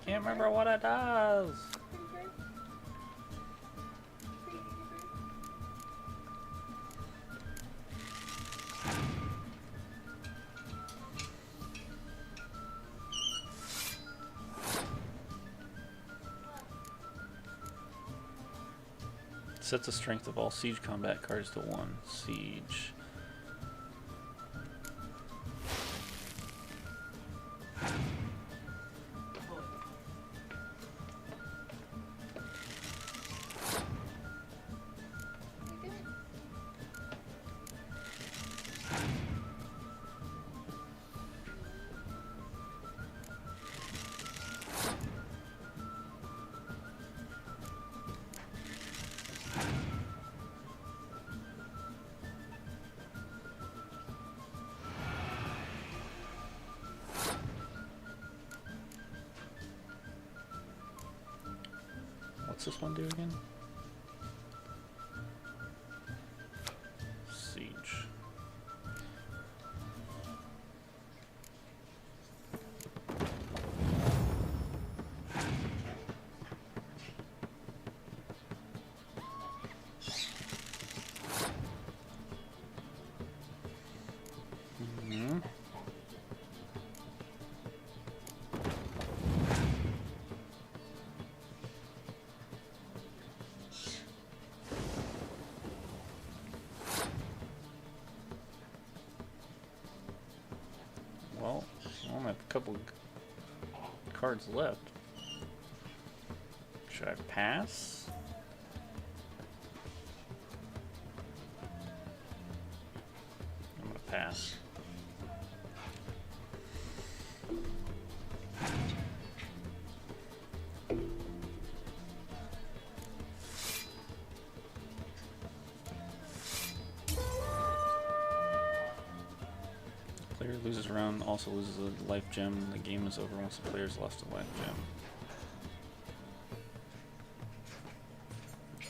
Can't remember what it does. Sets the strength of all siege combat cards to 1. Siege. What's this one do again? Siege. Well, I only have a couple cards left. Should I pass? I'm gonna pass. Player loses a round, also loses a life gem. The game is over once the player's lost a life gem.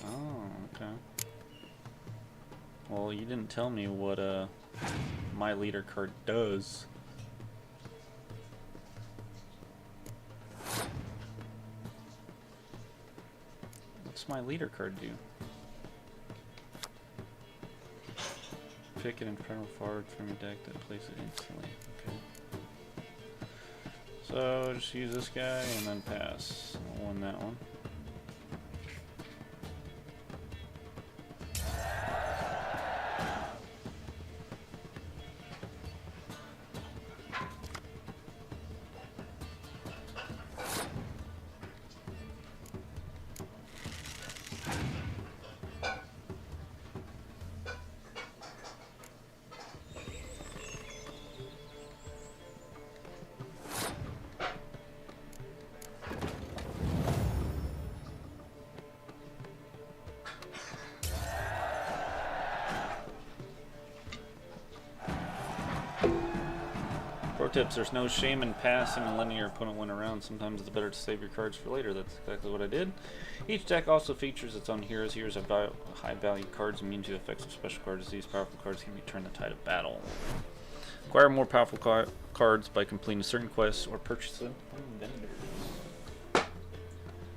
Oh, okay. Well, you didn't tell me what my leader card does. What's my leader card do? Pick an infernal forward from your deck that place it instantly. Okay. So just use this guy and then pass. I'll win that one. Pro tips, there's no shame in passing and letting your opponent win a round. Sometimes it's better to save your cards for later. That's exactly what I did. Each deck also features its own heroes. Heroes have high value cards immune to effects of special cards. These powerful cards can return the tide of battle. Acquire more powerful cards by completing certain quests or purchase them from vendors.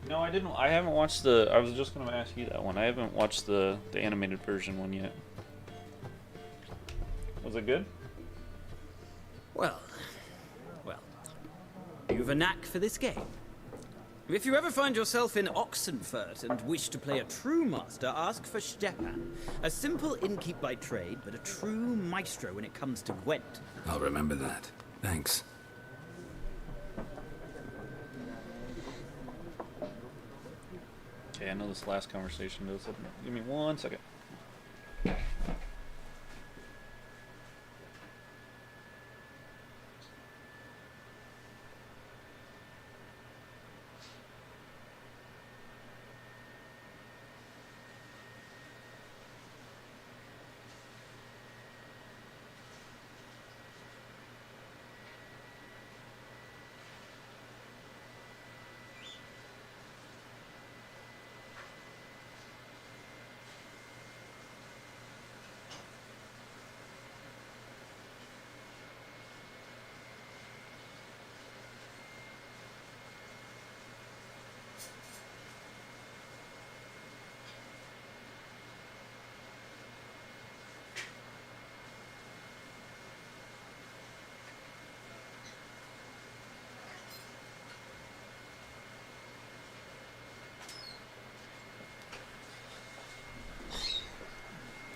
No, I didn't. I haven't watched the. I was just going to ask you that one. I haven't watched the animated version one yet. Was it good? Well, you've a knack for this game. If you ever find yourself in Oxenfurt and wish to play a true master, ask for Stepan. A simple innkeep by trade, but a true maestro when it comes to Gwent. I'll remember that. Thanks. Okay, I know this last conversation does it. Give me 1 second.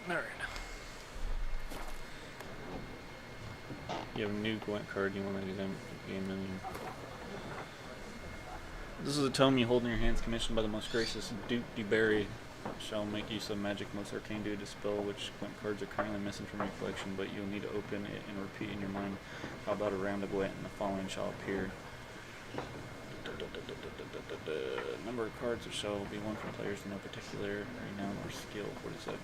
Alright. You have a new Gwent card you want to examine the game menu. This is a tome you hold in your hands commissioned by the most gracious Duke de Berry. Shall make use of magic most arcane to dispel which Gwent cards are currently missing from your collection, but you'll need to open it and repeat in your mind how about a round of Gwent and the following shall appear. Number of cards that shall be one for players in no particular renown or skill, 47.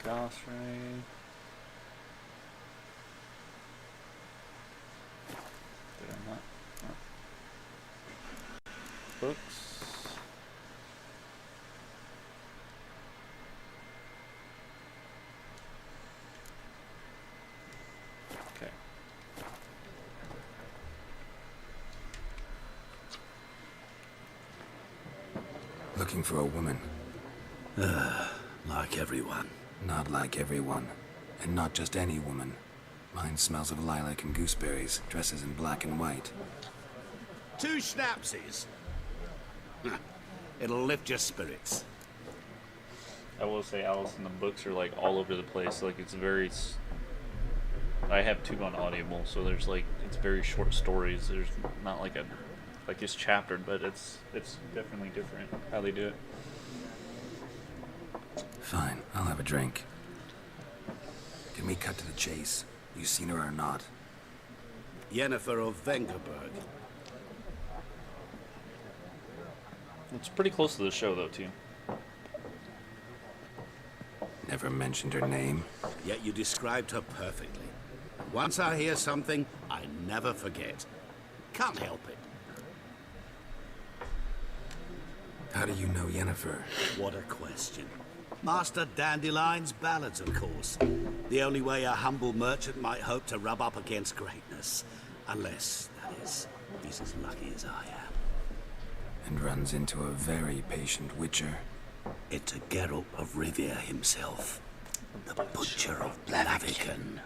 Goss Ray. Did I not? No. Books. Okay. Looking for a woman. Like everyone. Not like everyone. And not just any woman. Mine smells of lilac and gooseberries, dresses in black and white. 2 schnapsies. It'll lift your spirits. I will say, Allison, the books are like all over the place. Like it's very. I have 2 on Audible, so there's like it's very short stories. There's not like a like it's chaptered, but it's definitely different how they do it. Fine, I'll have a drink. Can we cut to the chase? You seen her or not? Yennefer of Vengerberg. It's pretty close to the show, though, too. Never mentioned her name. Yet you described her perfectly. Once I hear something, I never forget. Can't help it. How do you know Yennefer? What a question. Master Dandelion's ballads, of course. The only way a humble merchant might hope to rub up against greatness. Unless, that is, he's as lucky as I am. And runs into a very patient witcher. It's a Geralt of Rivia himself. The Butcher of Blaviken.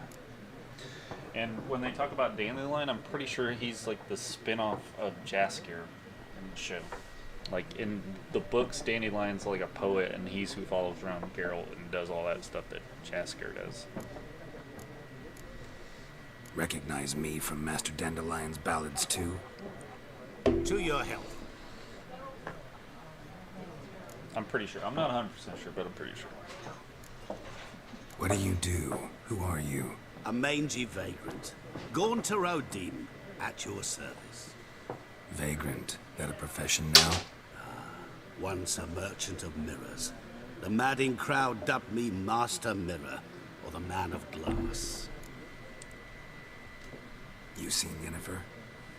And when they talk about Dandelion, I'm pretty sure he's like the spin-off of Jaskier in the show. Like in the books, Dandelion's like a poet, and he's who follows around Geralt and does all that stuff that Jaskier does. Recognize me from Master Dandelion's ballads too? To your health. I'm pretty sure. I'm not 100% sure, but I'm pretty sure. What do you do? Who are you? A mangy vagrant. Gaunter O'Dean, at your service. Vagrant? That a profession now? Once a merchant of mirrors. The madding crowd dubbed me Master Mirror, or the Man of Glass. You seen Yennefer?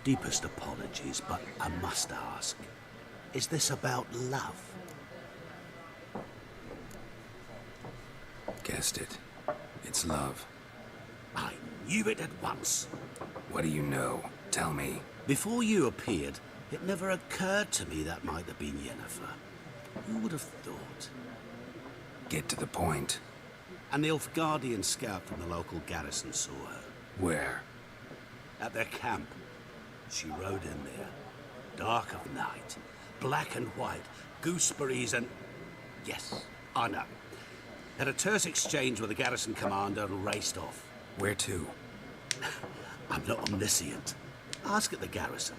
Deepest apologies, but I must ask. Is this about love? Guessed it. It's love. I knew it at once. What do you know? Tell me. Before you appeared, it never occurred to me that might have been Yennefer. Who would have thought? Get to the point. An Nilfgaardian scout from the local garrison saw her. Where? At their camp. She rode in there. Dark of night. Black and white. Gooseberries and... Yes, I know. Had a terse exchange with the garrison commander and raced off. Where to? I'm not omniscient. Ask at the garrison.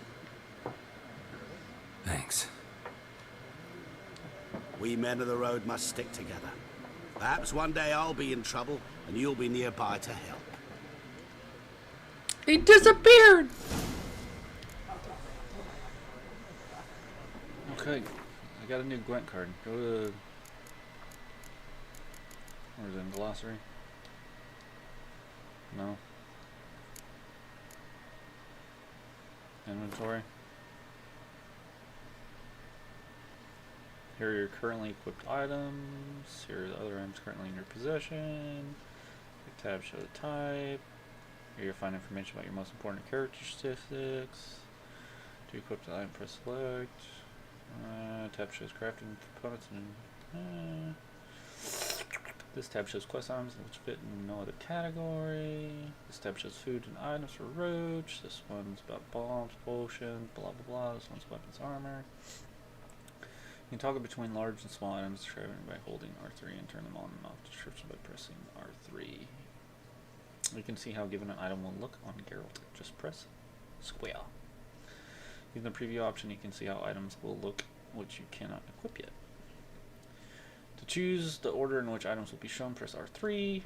Thanks. We men of the road must stick together. Perhaps one day I'll be in trouble and you'll be nearby to help. He disappeared! Okay, I got a new Gwent card. Go to... Where is it, in glossary? No. Inventory. Here are your currently equipped items. Here are the other items currently in your possession. The tab show the type. Here you'll find information about your most important character statistics. To equip the item, press select. Tab shows crafting components and this tab shows quest items which fit in no other category. This tab shows food and items for Roach. This one's about bombs, potions, blah blah blah. This one's weapons, armor. You can toggle between large and small items describing by holding R3 and turn them on and off description by pressing R3. You can see how given an item will look on Geralt. Just press square. Using the preview option, you can see how items will look which you cannot equip yet. To choose the order in which items will be shown, press R3.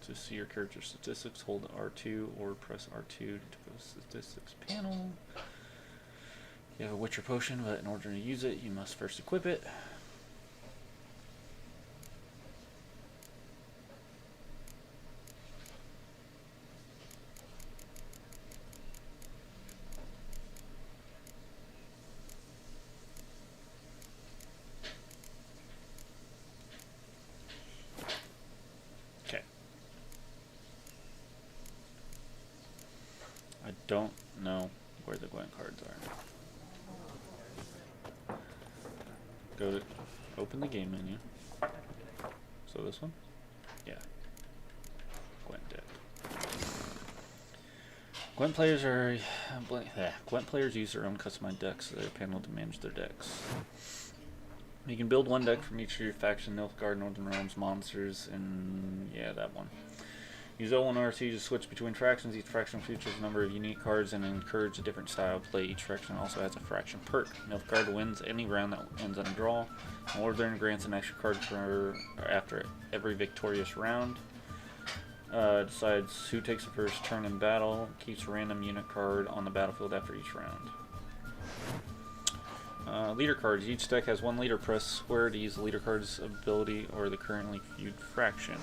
To see your character statistics, hold R2 or press R2 to go to the statistics panel. You have a Witcher potion, but in order to use it, you must first equip it. I don't know where the Gwent cards are. Go to open the game menu. So this one? Yeah. Gwent deck. Gwent players use their own customized decks to their panel to manage their decks. You can build one deck from each of your faction, Nilfgaard, Northern Realms, monsters, and yeah, that one. Use L1 RT to switch between fractions. Each fraction features a number of unique cards and encourage a different style of play. Each fraction also has a fraction perk. Nilfgaard wins any round that ends on a draw. Northern grants an extra card after every victorious round. Decides who takes the first turn in battle. Keeps a random unit card on the battlefield after each round. Leader cards. Each deck has one leader. Press square to use the leader card's ability or the currently viewed fraction.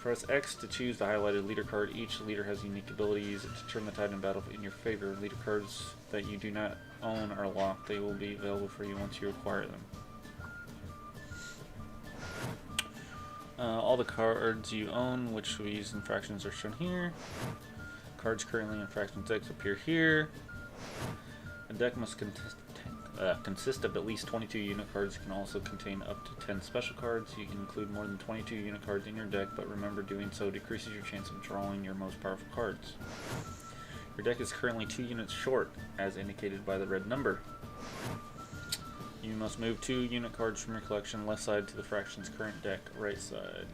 Press X to choose the highlighted leader card. Each leader has a unique ability. Use it to turn the tide in battle in your favor. Leader cards that you do not own are locked. They will be available for you once you acquire them. All the cards you own, which we use in fractions, are shown here. Cards currently in fractions decks appear here. A deck must consist of at least 22 unit cards. It can also contain up to 10 special cards. You can include more than 22 unit cards in your deck, but remember, doing so decreases your chance of drawing your most powerful cards. Your deck is currently 2 units short, as indicated by the red number. You must move 2 unit cards from your collection left side to the fraction's current deck right side.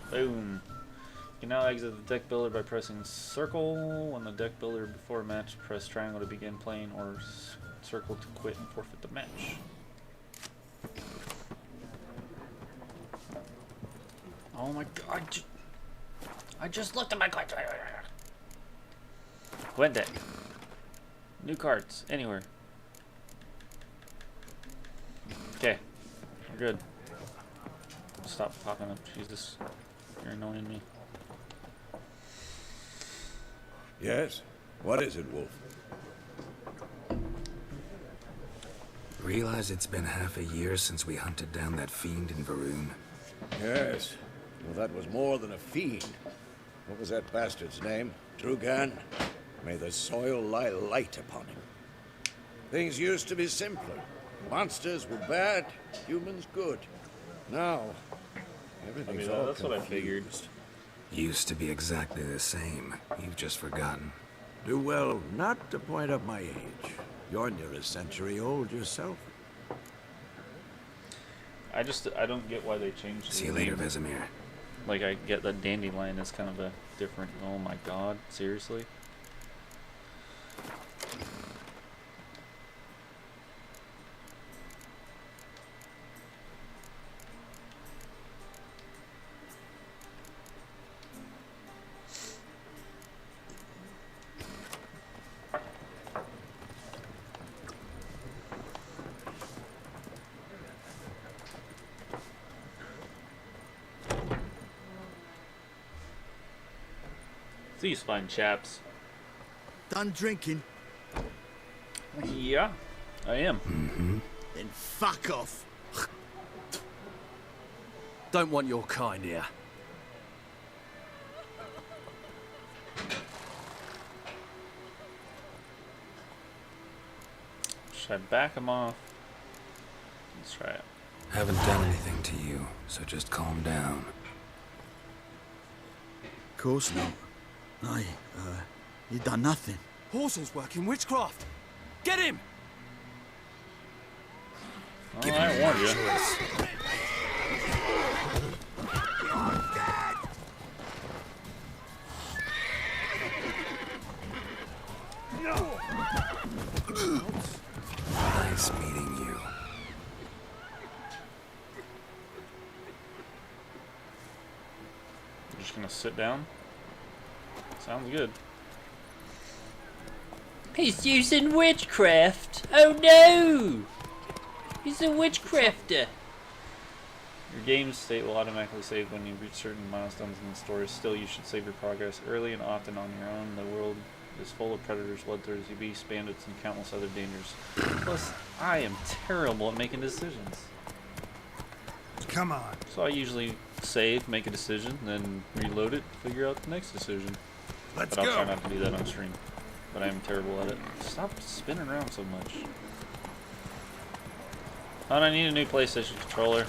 Boom. You can now exit the deck builder by pressing circle. When the deck builder before a match, press triangle to begin playing or circle to quit and forfeit the match. Oh my god. I just looked at my cards. Gwent deck. New cards. Anywhere. Okay, we're good. Stop popping up, Jesus. You're annoying me. Yes? What is it, Wolf? Realize it's been half a year since we hunted down that fiend in Varun? Yes. Well, that was more than a fiend. What was that bastard's name? Drugan? May the soil lie light upon him. Things used to be simpler. Monsters were bad, humans good. Now, everything's all that's what I figured. Used to be exactly the same. You've just forgotten. Do well not to point up my age. You're near a century old yourself. I don't get why they changed. See you later, Vesemir. Like, I get that Dandelion is kind of a different. Oh my god, seriously? These fine chaps. Done drinking? Yeah, I am. Then fuck off. Don't want your kind here. Should I back him off? Let's try it. Haven't done anything to you, so just calm down. Of course not. You done nothing. Horses working witchcraft. Get him! Well, I warned you. Nice meeting you. You're just gonna sit down? Sounds good. He's using witchcraft. Oh no! He's a witchcrafter. Your game state will automatically save when you reach certain milestones in the story. Still, you should save your progress early and often on your own. The world is full of predators, bloodthirsty beasts, bandits, and countless other dangers. Plus, I am terrible at making decisions. Come on. So I usually save, make a decision, then reload it, figure out the next decision. Let's but I'll go. try not to do that on stream. But I am terrible at it. Stop spinning around so much. Oh, and I need a new PlayStation controller.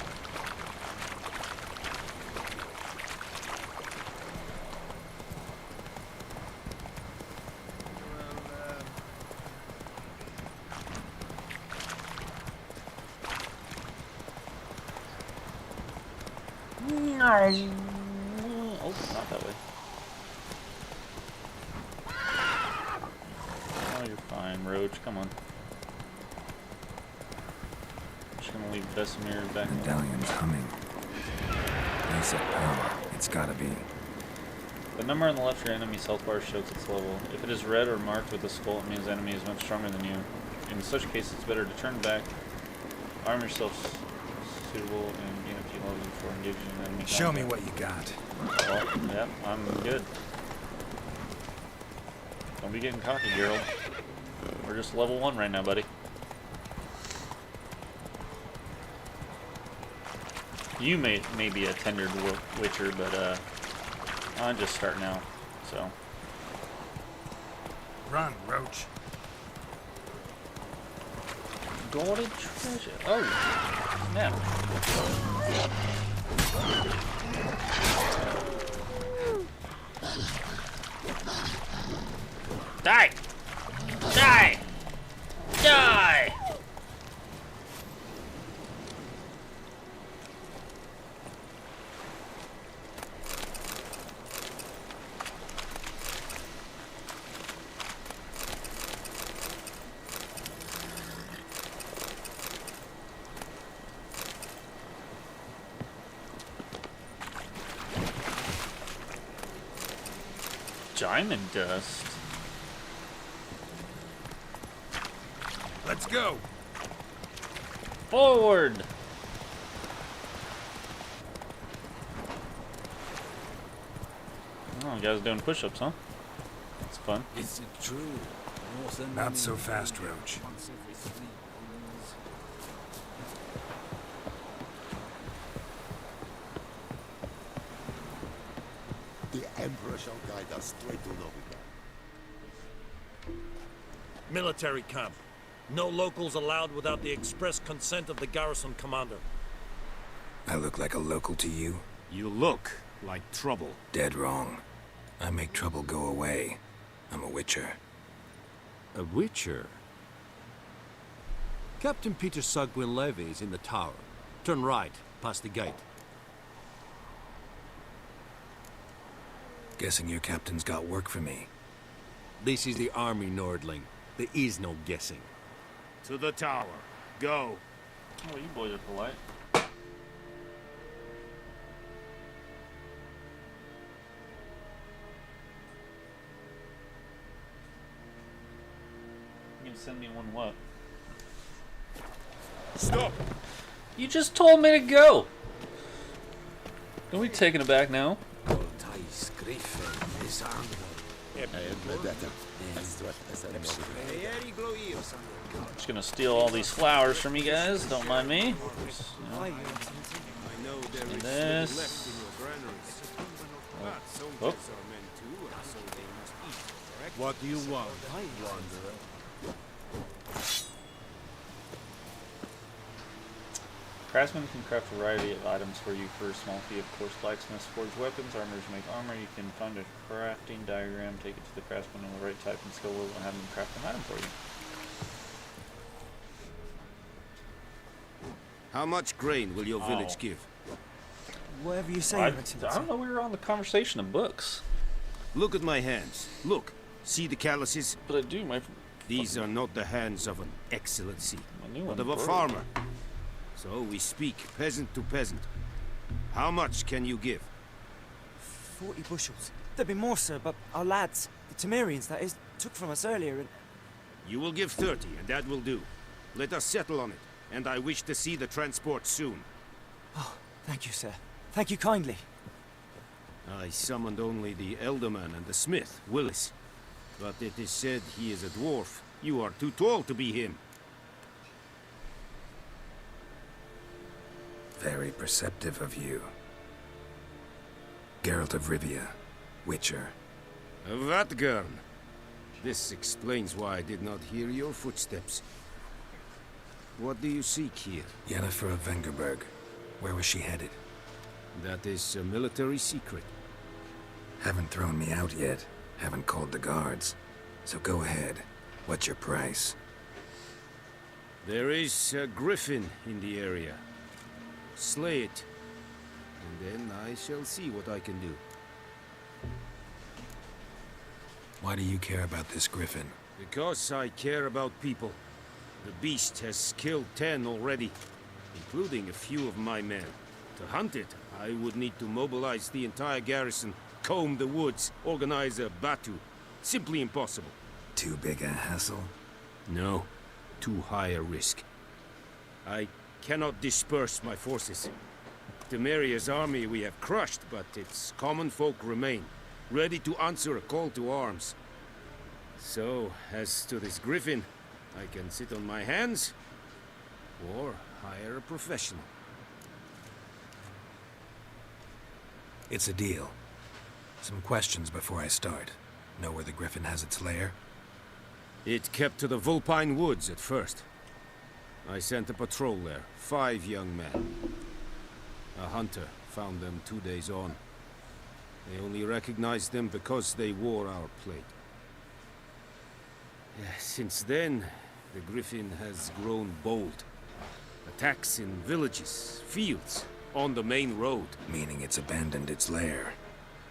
Oh, not that way. Oh, you're fine, Roach. Come on. Just gonna leave Vesemir back. Medallion's humming. Basic power. It's gotta be. The number on the left of your enemy's health bar shows its level. If it is red or marked with a skull, it means the enemy is much stronger than you. In such cases, it's better to turn back, arm yourself suitable, and gain a few Loading for engaging an enemy. Show me combat. what you got. Oh, yep, I'm good. Don't be getting cocky, Gerald. We're just level 1 right now, buddy. You may be a tenured witcher, but I'm just starting out, so. Run, Roach. Golden treasure. Oh, snap. Die! Die! Die! Diamond dust. Let's go. Forward. Oh, you guys doing push-ups, huh? That's fun. Is it true? Not so fast, Roach. The Emperor shall guide us straight to Novigrad. Military camp. No locals allowed without the express consent of the garrison commander. I look like a local to you? You look like trouble. Dead wrong. I make trouble go away. I'm a witcher. A witcher? Captain Peter Sugwin Levy is in the tower. Turn right, past the gate. Guessing your captain's got work for me. This is the army, Nordling. There is no guessing. To the tower. Go. Oh, you boys are polite. You can send me one what? Stop! You just told me to go! Don't be taking it back now. Just gonna steal all these flowers from you guys, don't mind me. And this. Oh. What do you want, wanderer? Craftsmen can craft a variety of items for you for a small fee. Of course, blacksmiths forge weapons, armors make armor. You can find a crafting diagram, take it to the craftsman of the right type and skill level, and have them craft an item for you. How much grain will your village give? Whatever you say, I Excellency. don't know, we were on the conversation of books. Look at my hands. Look. See the calluses? But I do, my... These are not the hands of an excellency, new but one of a broke. farmer. So we speak peasant to peasant. How much can you give? 40 bushels. There'd be more, sir, but our lads, the Temerians, that is, took from us earlier and... You will give 30, and that will do. Let us settle on it, and I wish to see the transport soon. Oh, thank you, sir. Thank you kindly. I summoned only the Elderman and the smith, Willis. But it is said he is a dwarf. You are too tall to be him. Very perceptive of you. Geralt of Rivia, Witcher. Vatgern. This explains why I did not hear your footsteps. What do you seek here? Yennefer of Vengerberg. Where was she headed? That is a military secret. Haven't thrown me out yet. Haven't called the guards. So go ahead. What's your price? There is a Griffin in the area. Slay it. And then I shall see what I can do. Why do you care about this Griffin? Because I care about people. The beast has killed 10 already, including a few of my men. To hunt it, I would need to mobilize the entire garrison, comb the woods, organize a batu. Simply impossible. Too big a hassle? No, too high a risk. I cannot disperse my forces. Temeria's army we have crushed, but its common folk remain, ready to answer a call to arms. So, as to this Griffin, I can sit on my hands, or hire a professional. It's a deal. Some questions before I start. Know where the Griffin has its lair? It kept to the Vulpine Woods at first. I sent a patrol there, 5 young men. A hunter found them 2 days on. They only recognized them because they wore our plate. Since then, the Griffin has grown bold. Attacks in villages, fields, on the main road. Meaning it's abandoned its lair.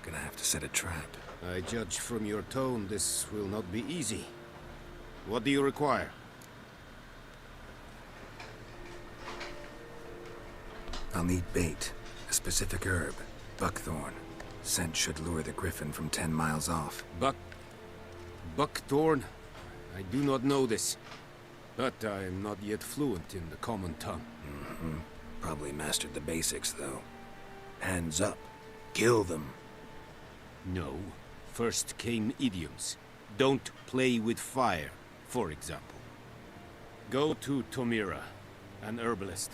Gonna have to set a trap. I judge from your tone this will not be easy. What do you require? I'll need bait. A specific herb. Buckthorn. Scent should lure the Griffin from 10 miles off. Buckthorn? I do not know this. But I am not yet fluent in the common tongue. Probably mastered the basics, though. Hands up. Kill them. No. First came idioms. Don't play with fire, for example. Go to Tomira, an herbalist.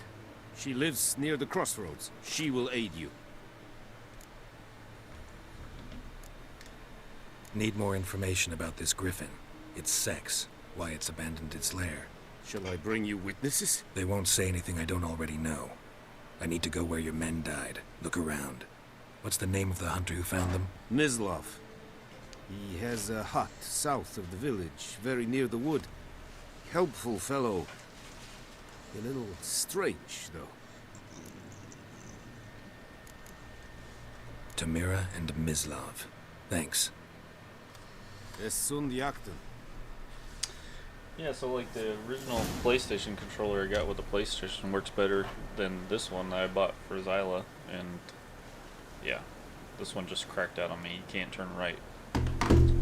She lives near the crossroads. She will aid you. Need more information about this Griffin. Its sex. Why it's abandoned its lair. Shall I bring you witnesses? They won't say anything I don't already know. I need to go where your men died. Look around. What's the name of the hunter who found them? Mislav. He has a hut south of the village, very near the wood. Helpful fellow. A little strange, though. Tamira and Mislav. Thanks. Yeah, so like the original PlayStation controller I got with the PlayStation works better than this one that I bought for Zyla, and yeah, this one just cracked out on me. You can't turn right. I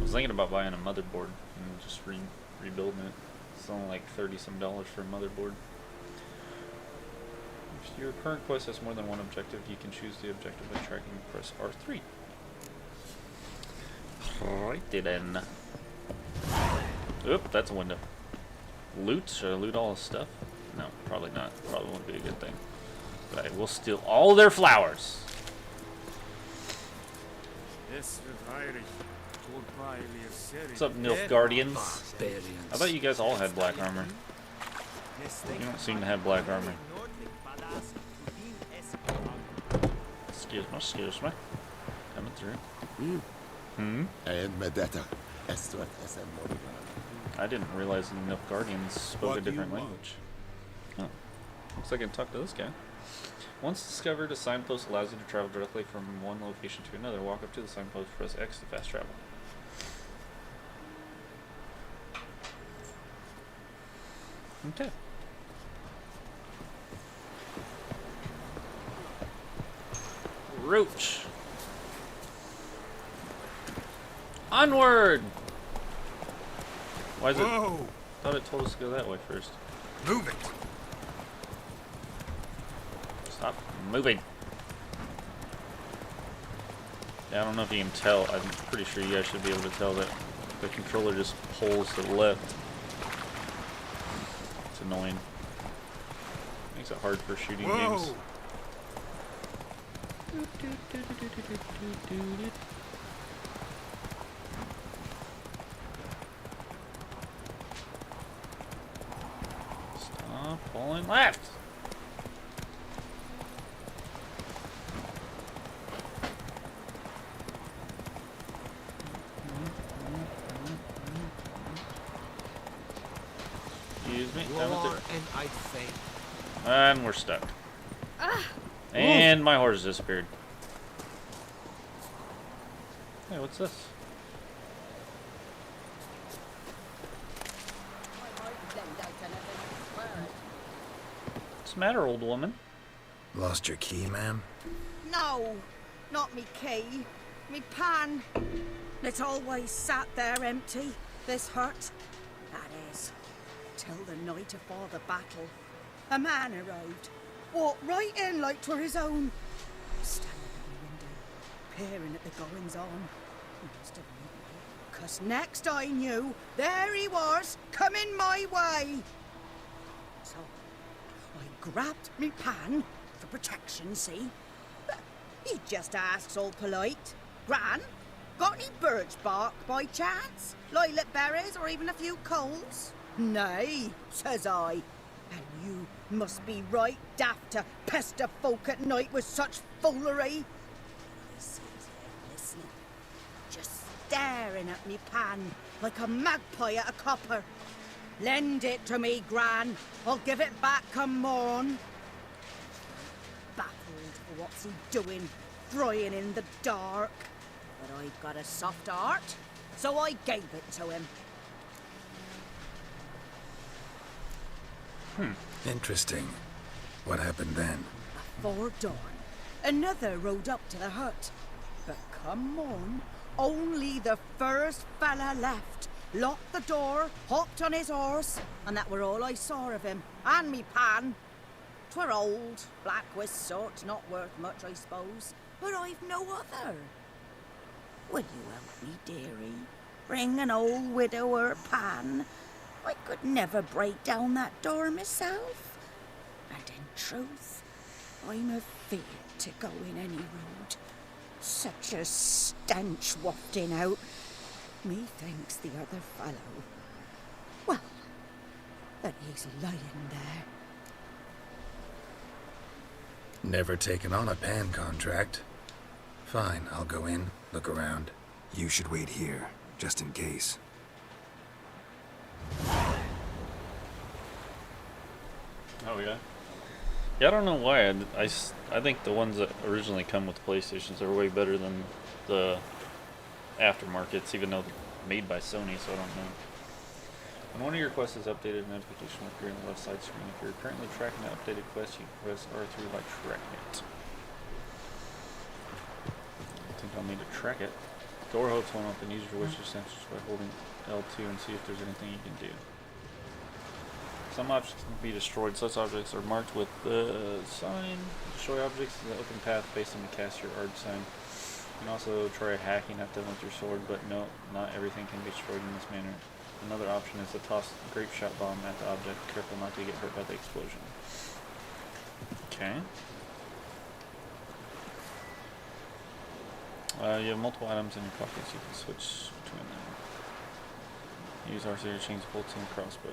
was thinking about buying a motherboard and just rebuilding it. It's only like $30-some for a motherboard. If your current quest has more than one objective, you can choose the objective by tracking press R3. Righty then. Oop, that's a window. Loot? Should I loot all his stuff? No, probably not. Probably won't be a good thing. But I will steal all their flowers. What's up, Nilf Guardians? I thought you guys all had black armor. You don't seem to have black armor. Excuse me. Coming through. I didn't realize the Nilf Guardians spoke a different language. Oh. Looks like I can talk to this guy. Once discovered, a signpost allows you to travel directly from one location to another. Walk up to the signpost, press X to fast travel. Okay. Roach. Onward! Why is it? I thought it told us to go that way first. Move it! Stop moving. Yeah, I don't know if you can tell. I'm pretty sure you guys should be able to tell that the controller just pulls to the left. It's annoying. Makes it hard for shooting games. Stop pulling left. Excuse me. And we're stuck. And my horse disappeared. Hey, what's this? What's the matter, old woman? Lost your key, ma'am? No, not me key. Me pan. It's always sat there empty, this hut. That is, till the night afore the battle. A man arrived. Walked right in like 'twere his own. standing at the window, peering at the goings on. He must have known me, 'cause next I knew, there he was, coming my way. So I grabbed me pan for protection, see? But he just asks all polite, Gran, got any birch bark by chance? Lilac berries or even a few coals? Nay, says I. And you must be right daft to pester folk at night with such foolery. I sees him listening, just staring at me pan like a magpie at a copper. Lend it to me, Gran. I'll give it back come morn. Baffled for what's he doing, frying in the dark. But I've got a soft heart, so I gave it to him. Interesting. What happened then? Before dawn, another rode up to the hut. But come on, only the first fella left. Locked the door, hopped on his horse, and that were all I saw of him. And me pan. 'Twere old, black with sort, not worth much, I suppose. But I've no other. Will you help me, dearie? Bring an old widower pan. I could never break down that door myself. And in truth, I'm afeard to go in any road. Such a stench wafting out. Methinks the other fellow, well, that he's lying there. Never taken on a pan contract. Fine, I'll go in, look around. You should wait here, just in case. Oh yeah. Yeah, I don't know why. I think the ones that originally come with PlayStations are way better than the aftermarkets, even though they're made by Sony, so I don't know. When one of your quests is updated, a notification will appear on the left side screen. If you're currently tracking the updated quest, you can press R3 by tracking it. I think I'll need to track it. Door hooks won't open. Use your wish sensors by holding L2 and see if there's anything you can do. Some objects can be destroyed. Such objects are marked with the sign. Destroy objects in the open path based on the cast your art sign. You can also try hacking at them with your sword, but no, not everything can be destroyed in this manner. Another option is to toss a grape shot bomb at the object. Careful not to get hurt by the explosion. Okay. You have multiple items in your pockets. You can switch between them. Use R0 to change bolts and crossbow.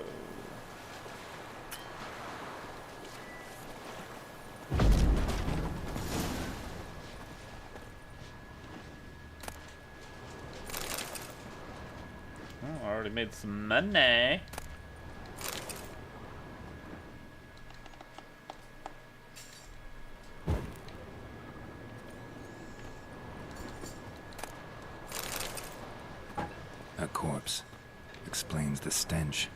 Oh, I already made some money. A corpse. Explains the stench.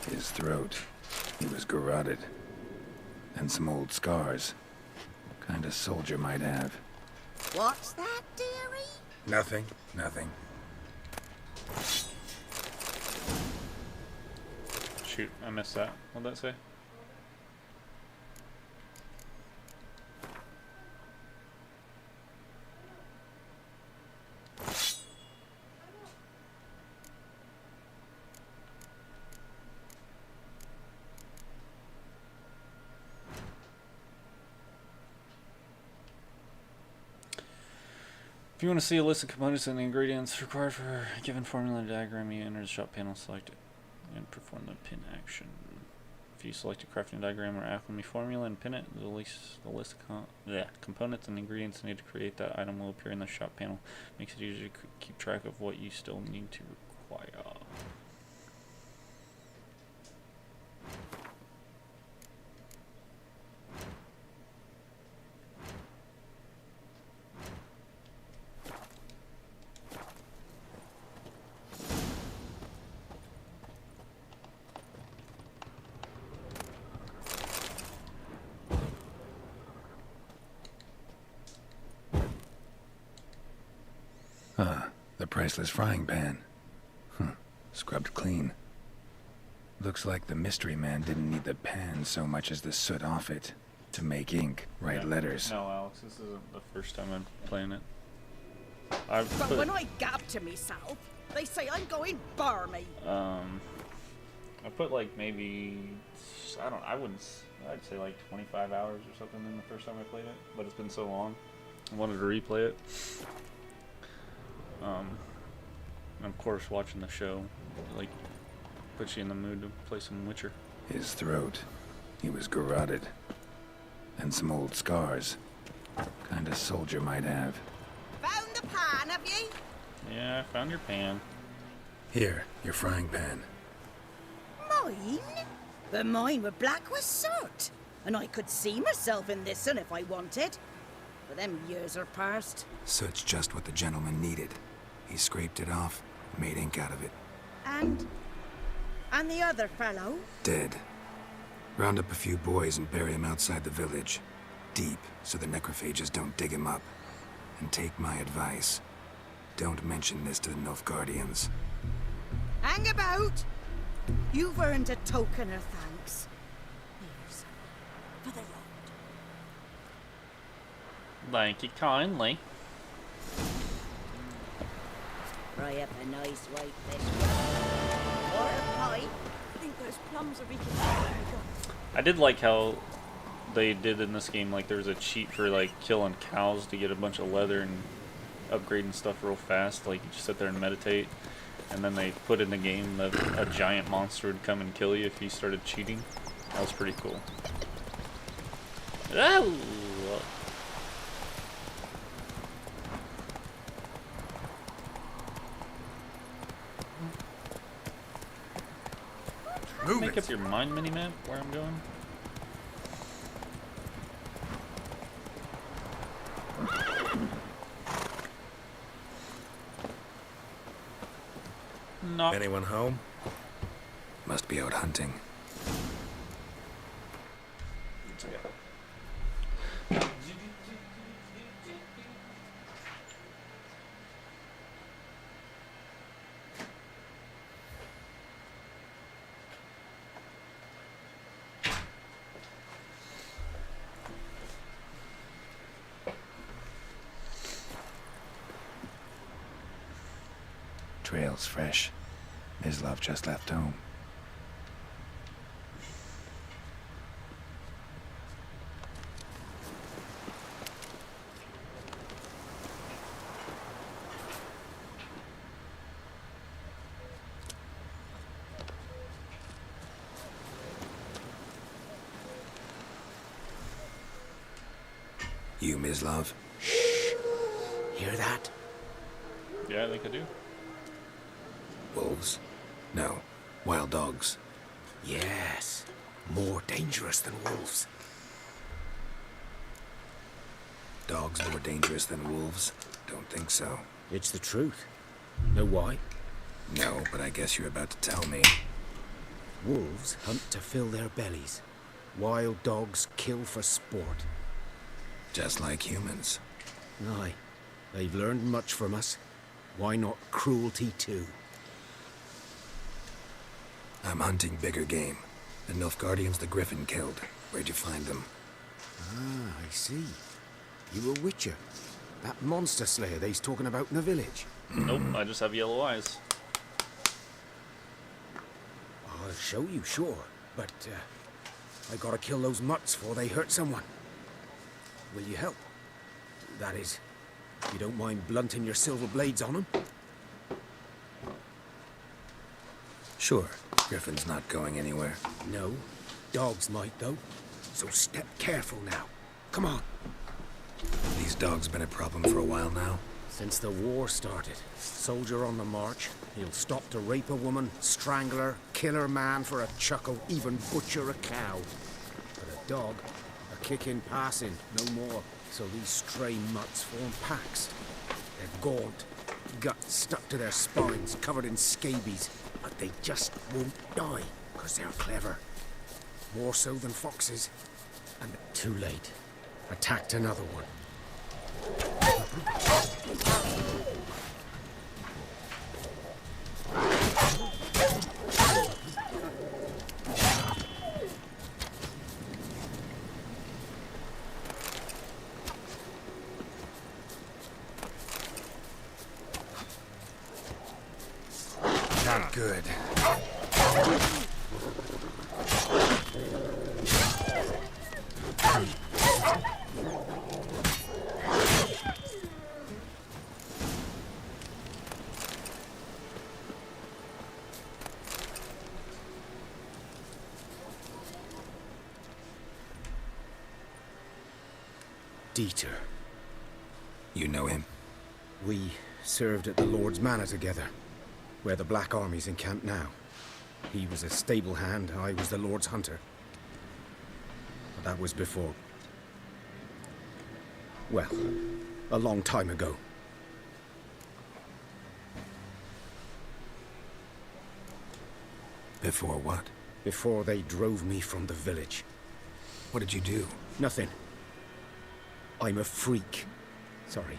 His throat. He was garroted. And some old scars. Kind of soldier might have. What's that, dearie? Nothing. Nothing. Shoot, I missed that. What'd that say? If you want to see a list of components and the ingredients required for a given formula diagram, you enter the shop panel, select it, and perform the pin action. If you select a crafting diagram or alchemy formula and pin it, the list of components and ingredients needed to create that item will appear in the shop panel. Makes it easier to keep track of what you still need to require. The priceless frying pan. Scrubbed clean. Looks like the mystery man didn't need the pan so much as the soot off it to make ink, write letters. No, Alex, this isn't the first time I'm playing it. But when I gab to myself, they say I'm going barmy. I put like maybe, I'd say like 25 hours or something in the first time I played it, but it's been so long. I wanted to replay it. And of course, watching the show, like, puts you in the mood to play some Witcher. His throat, he was garroted. And some old scars. Kind of soldier might have. Found the pan, have ye? Yeah, I found your pan. Here, your frying pan. Mine? But mine were black with soot. And I could see myself in this one if I wanted. But them years are past. Soot's just what the gentleman needed. He scraped it off, made ink out of it. And the other fellow? Dead. Round up a few boys and bury him outside the village. Deep, so the necrophages don't dig him up. And take my advice. Don't mention this to the Nilfgaardians. Hang about! You've earned a token of thanks. Here's for the road. Thank you kindly. Fry up a nice white fish. Or a pie. I think those plums are reeking. I did like how they did in this game, like there was a cheat for like killing cows to get a bunch of leather and upgrading stuff real fast. Like you just sit there and meditate, and then they put in the game that a giant monster would come and kill you if you started cheating. That was pretty cool. Oh! Make up your mind mini-map where I'm going. No. Anyone home? Must be out hunting. Trail's fresh. Mislav just left home. You, Mislav? Shh. Hear that? Yeah, I think I do. Wolves? No. Wild dogs. Yes. More dangerous than wolves. Dogs more dangerous than wolves? Don't think so. It's the truth. Know why? No, but I guess you're about to tell me. Wolves hunt to fill their bellies. Wild dogs kill for sport. Just like humans. Aye. They've learned much from us. Why not cruelty too? I'm hunting bigger game. The Nilfgaardians the Griffin killed. Where'd you find them? Ah, I see. You a witcher. That monster slayer they's talking about in the village. Nope, I just have yellow eyes. I'll show you, sure. But, I gotta kill those mutts before they hurt someone. Will you help? That is, you don't mind blunting your silver blades on them? Sure. Griffin's not going anywhere. No. Dogs might, though. So step careful now. Come on. These dogs been a problem for a while now? Since the war started. Soldier on the march. He'll stop to rape a woman, strangle her, kill her man for a chuckle, even butcher a cow. But a dog, a kick in passing, no more. So these stray mutts form packs. They're gaunt, guts stuck to their spines, covered in scabies. But they just won't die, because they're clever. More so than foxes. And too late. Attacked another one. Not good. Dieter. You know him? We served at the Lord's Manor together, where the Black Army's encamped now. He was a stable hand, I was the Lord's hunter. But that was before... well, a long time ago. Before what? Before they drove me from the village. What did you do? Nothing. I'm a freak. Sorry.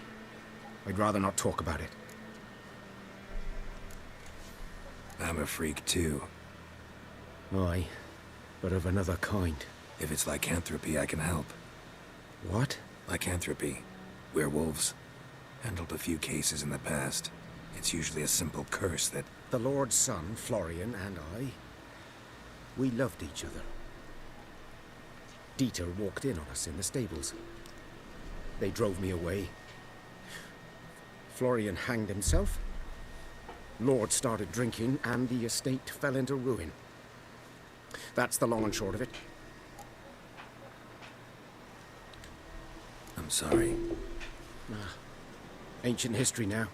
I'd rather not talk about it. I'm a freak too. Aye, but of another kind. If it's lycanthropy, I can help. What? Lycanthropy. Werewolves. Handled a few cases in the past. It's usually a simple curse that... The Lord's son, Florian, and I... we loved each other. Dieter walked in on us in the stables. They drove me away. Florian hanged himself. Lord started drinking, and the estate fell into ruin. That's the long and short of it. I'm sorry. Ancient history now.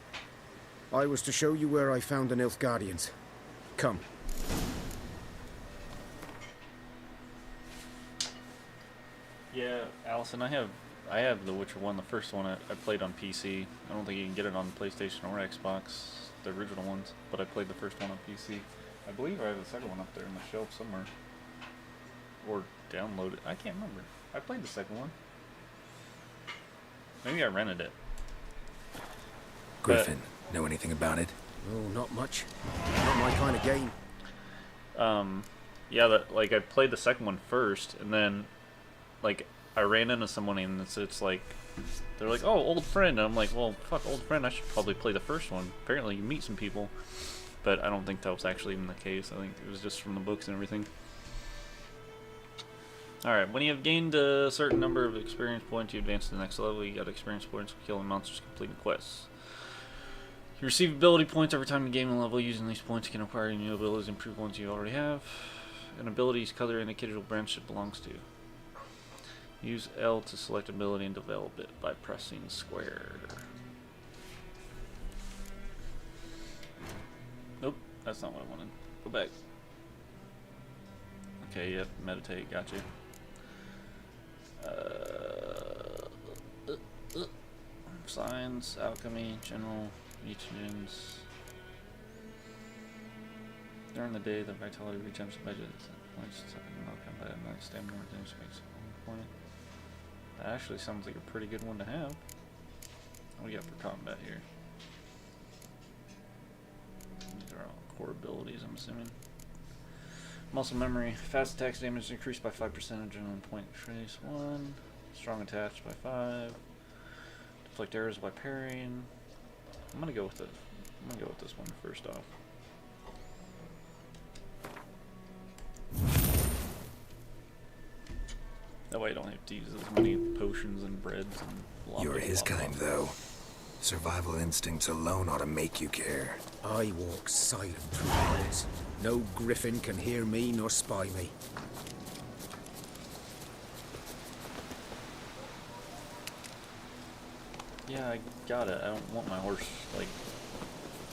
I was to show you where I found the Nilfgaardians. Come. Yeah, Allison, I have The Witcher 1, the first one I played on PC. I don't think you can get it on PlayStation or Xbox, the original ones, but I played the first one on PC. I believe I have the second one up there on the shelf somewhere. Or downloaded. I can't remember. I played the second one. Maybe I rented it. Griffin, know anything about it? Oh, not much. Not my kind of game. Yeah, like I played the second one first, and then like I ran into someone and it's like they're like, oh, old friend, and I'm like, well, fuck, old friend, I should probably play the first one. Apparently you meet some people, but I don't think that was actually even the case. I think it was just from the books and everything. Alright, when you have gained a certain number of experience points, you advance to the next level. You got experience points for killing monsters, completing quests. You receive ability points every time you gain a level. Using these points, you can acquire new abilities and improve ones you already have. An ability's color indicates what branch it belongs to. Use L to select ability and develop it by pressing square. Nope, that's not what I wanted. Go back. Okay, yep, meditate, gotcha. Science, alchemy, general, legions. During the day, the vitality rejumps the budget. Points second knockdown by a night stamina damage makes a point. That actually sounds like a pretty good one to have. What do we got for combat here? These are all core abilities, I'm assuming. Muscle memory. Fast attacks damage increased by 5%. Adrenaline point trace 1. Strong attached by 5. Deflect arrows by parrying. I'm gonna go with it. I'm gonna go with this one first off. That way I don't have to use as many potions and breads and blah, You're blah, his blah, kind, blah. though. Survival instincts alone ought to make you care. I walk silent through the woods. No Griffin can hear me nor spy me. Yeah, I got it. I don't want my horse, like,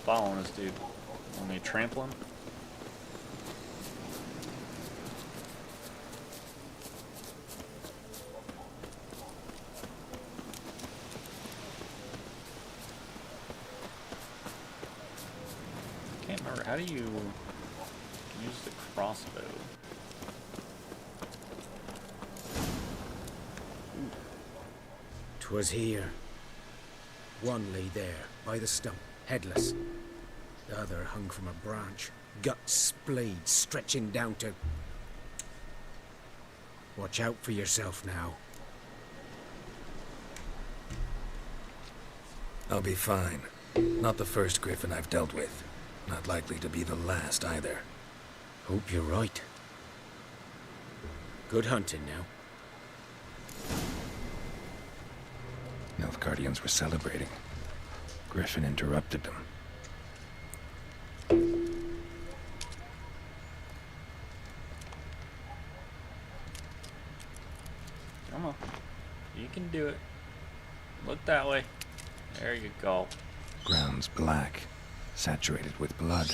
following this dude. Want me to trample him? Can't remember. How do you use the crossbow? 'Twas here. One lay there, by the stump, headless. The other hung from a branch, guts splayed, stretching down to... Watch out for yourself now. I'll be fine. Not the first Griffin I've dealt with. Not likely to be the last, either. Hope you're right. Good hunting now. Nilfgaardians were celebrating. Griffin interrupted them. Come on. You can do it. Look that way. There you go. Ground's black, saturated with blood.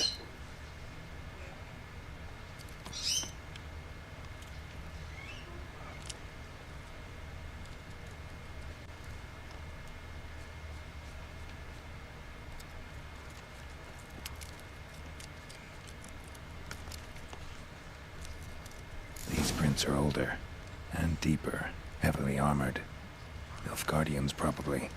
These prints are older and deeper, heavily armored. Nilfgaardians, probably.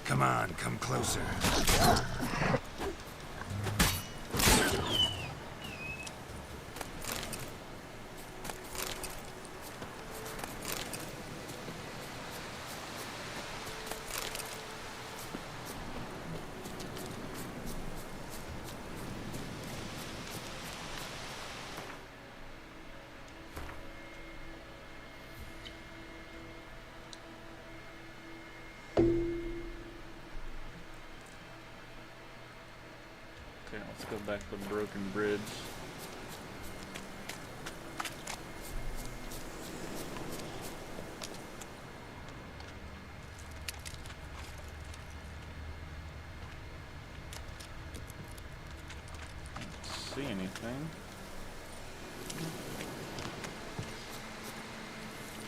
Come on, come closer. Okay, let's go back to the broken bridge. Don't see anything.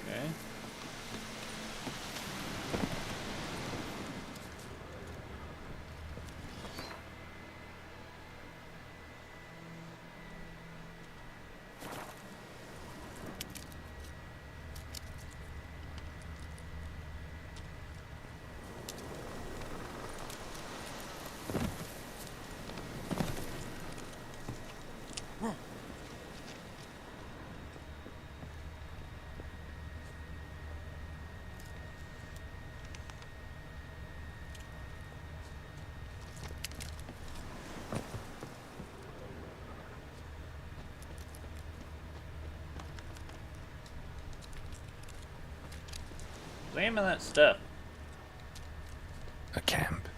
Okay. Name of that stuff. A camp.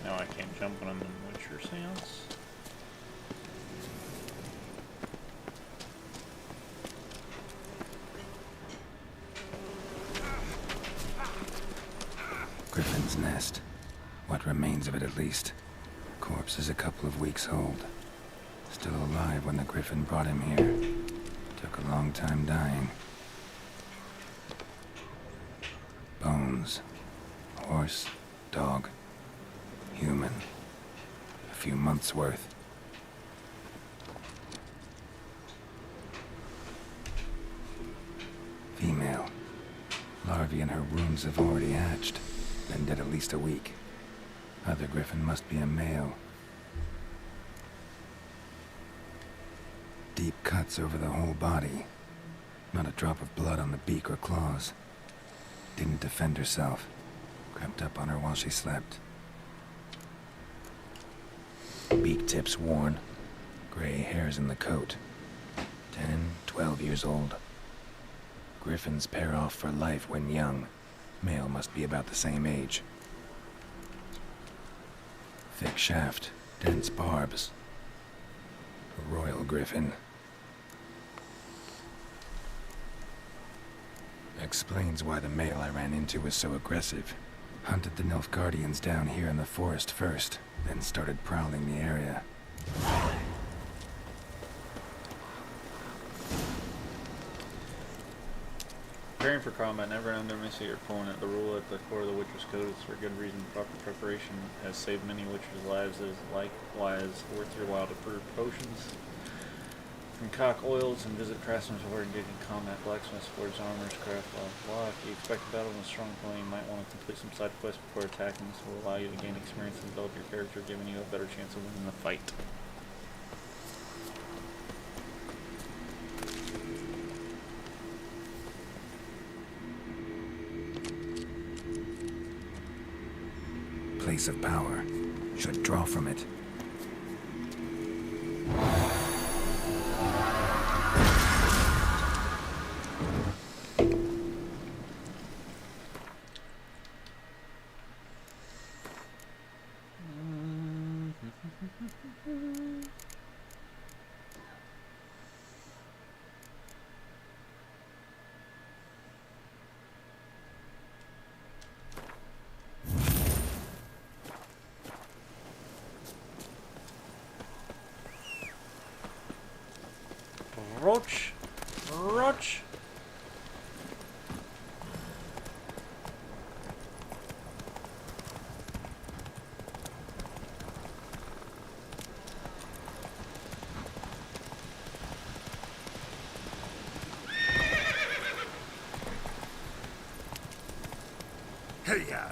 Now I can't jump on them in Witcher sounds. Griffin's nest. What remains of it, at least. Corpse is a couple of weeks old. Still alive when the Griffin brought him here. Took a long time dying. Bones. Horse, dog, human. A few months' worth. Female. Larvae in her wounds have already hatched. Been dead at least a week. Other Griffin must be a male. Deep cuts over the whole body. Not a drop of blood on the beak or claws. Didn't defend herself. Crept up on her while she slept. Beak tips worn. Gray hairs in the coat. 10, 12 years old. Griffins pair off for life when young. Male must be about the same age. Thick shaft, dense barbs. A royal griffin. Explains why the male I ran into was so aggressive. Hunted the Nilfgaardians down here in the forest first, then started prowling the area. Preparing for combat, never underestimate your opponent. The rule at the core of the Witcher's Code is for good reason. Proper preparation has saved many Witchers' lives. It is likewise worth your while to brew potions. Concoct oils and visit craftsmen before engaging in combat. Blacksmiths, forge armors, craft, blah, blah. If you expect a battle with a strong opponent, you might want to complete some side quests before attacking. This will allow you to gain experience and develop your character, giving you a better chance of winning the fight. Place of power. Should draw from it. Roach! Roach! Hey, ya!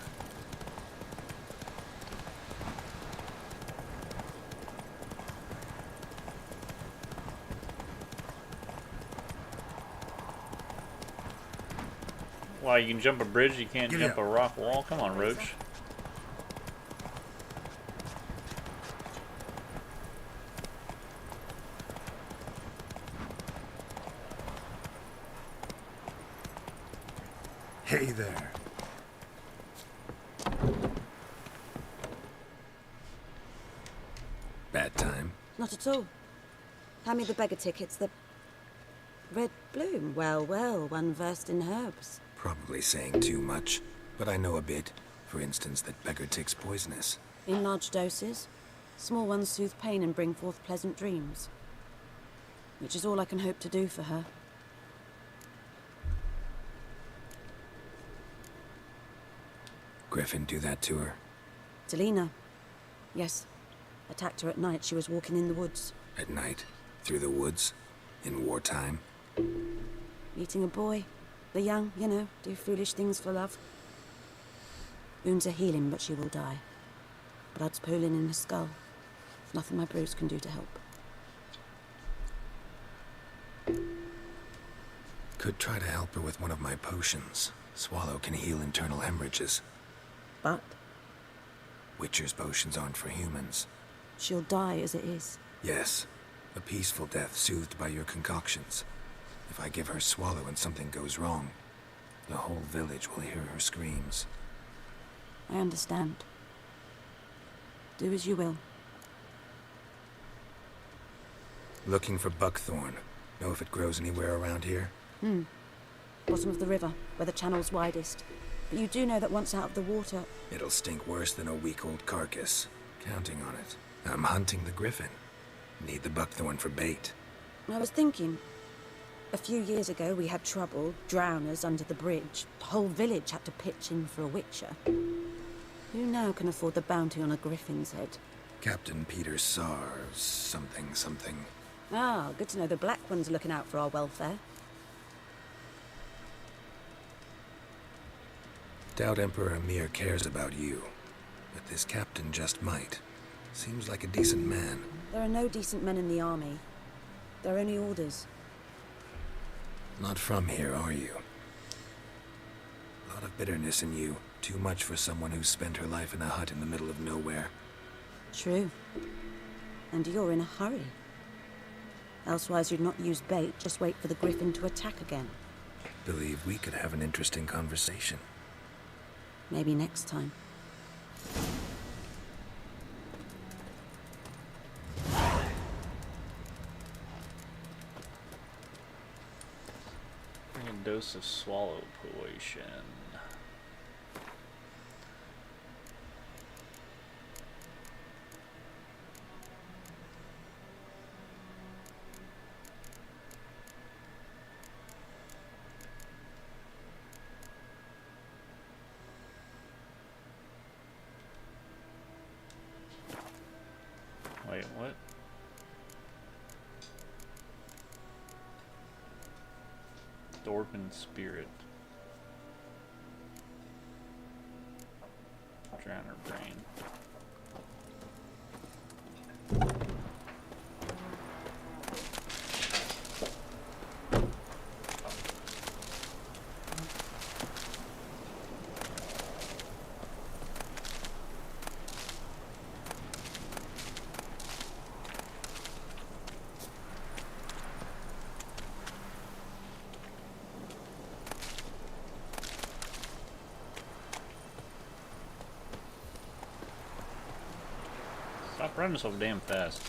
Wow, you can jump a bridge, you can't jump a rock wall? Come on, Roach. Hey there. Bad time. Not at all. Hand me the beggar tickets, the red bloom. Well, well, one versed in herbs. Probably saying too much, but I know a bit. For instance, that beggar tick's poisonous. In large doses. Small ones soothe pain and bring forth pleasant dreams. Which is all I can hope to do for her. Griffin do that to her? Delina. Yes. Attacked her at night. She was walking in the woods. At night? Through the woods? In wartime? Meeting a boy. The young, you know, do foolish things for love. Wounds are healing, but she will die. Blood's pooling in her skull. Nothing my brews can do to help. Could try to help her with one of my potions. Swallow can heal internal hemorrhages. But? Witcher's potions aren't for humans. She'll die as it is. Yes. A peaceful death soothed by your concoctions. If I give her Swallow and something goes wrong, the whole village will hear her screams. I understand. Do as you will. Looking for buckthorn. Know if it grows anywhere around here? Bottom of the river, where the channel's widest. But you do know that once out of the water... It'll stink worse than a week-old carcass. Counting on it. I'm hunting the Griffin. Need the buckthorn for bait. I was thinking... A few years ago, we had trouble, drowners under the bridge. The whole village had to pitch in for a witcher. Who now can afford the bounty on a griffin's head? Captain Peter Sars, something. Ah, good to know the Black One's looking out for our welfare. Doubt Emperor Emir cares about you, but this captain just might. Seems like a decent man. There are no decent men in the army. They're only orders. Not from here, are you? A lot of bitterness in you. Too much for someone who's spent her life in a hut in the middle of nowhere. True. And you're in a hurry. Elsewise you'd not use bait, just wait for the Griffin to attack again. Believe we could have an interesting conversation. Maybe next time. Bring a dose of swallow potion. Wait, what? Dwarven spirit. Drown her brain. Stop running so damn fast.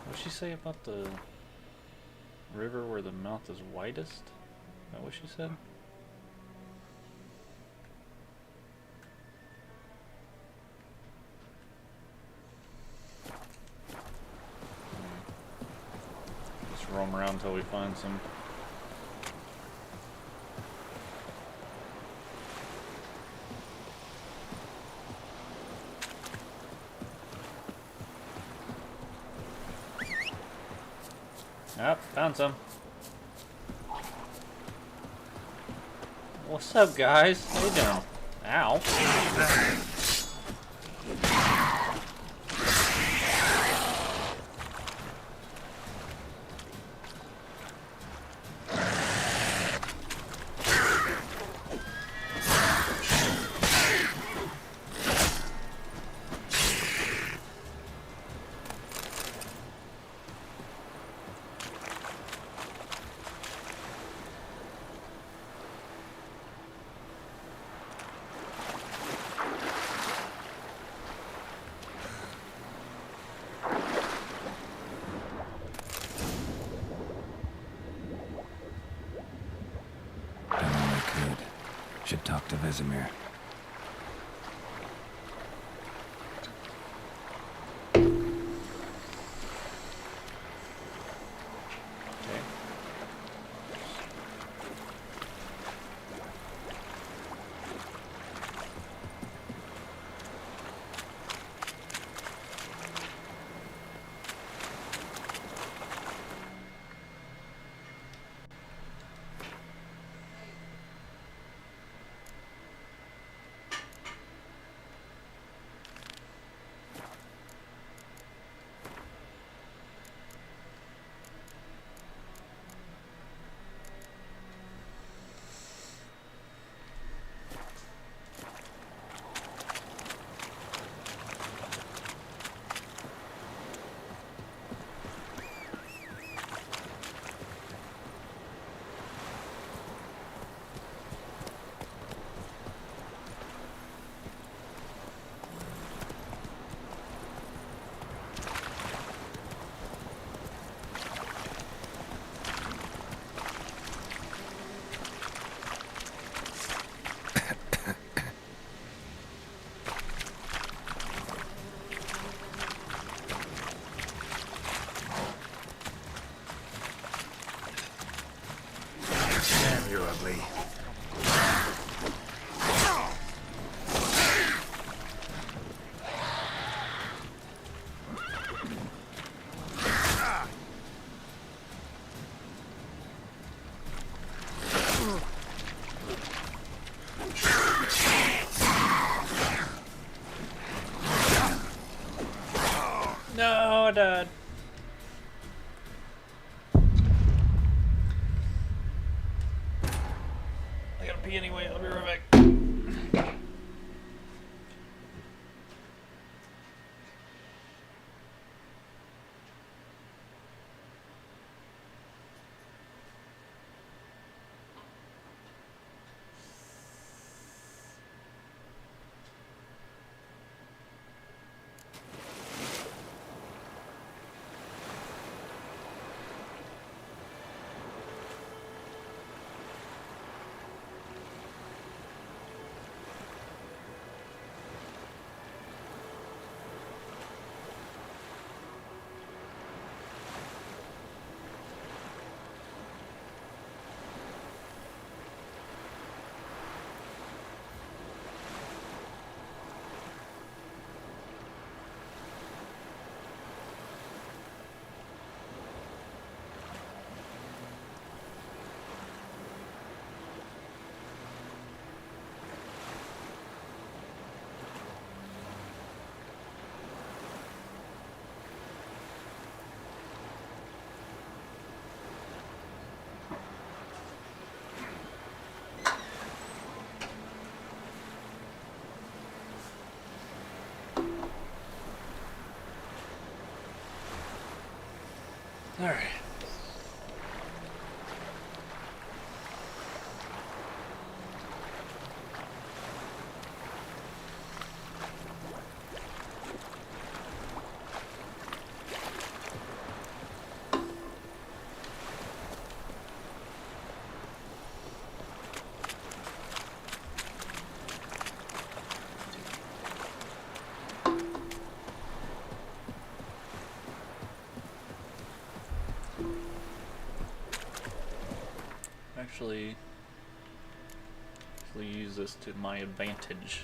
What'd she say about the river where the mouth is widest? Is that what she said? Just roam around until we find some. Yep, found some. What's up, guys? How you doing? Ow. Should talk to Vesemir. No, I died. I gotta pee anyway. I'll be right back. All right. Actually use this to my advantage.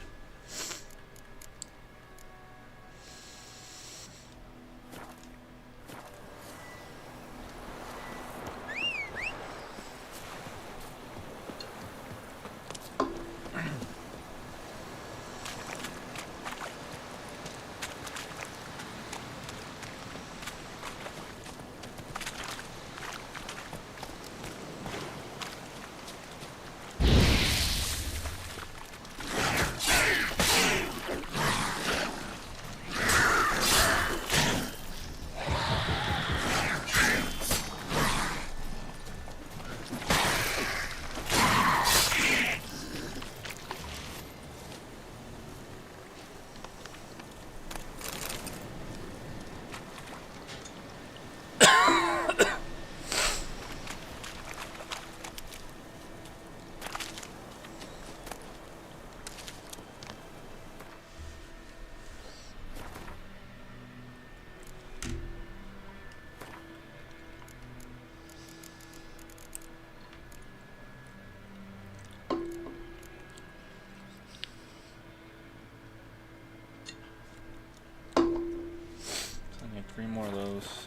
I need 3 more of those.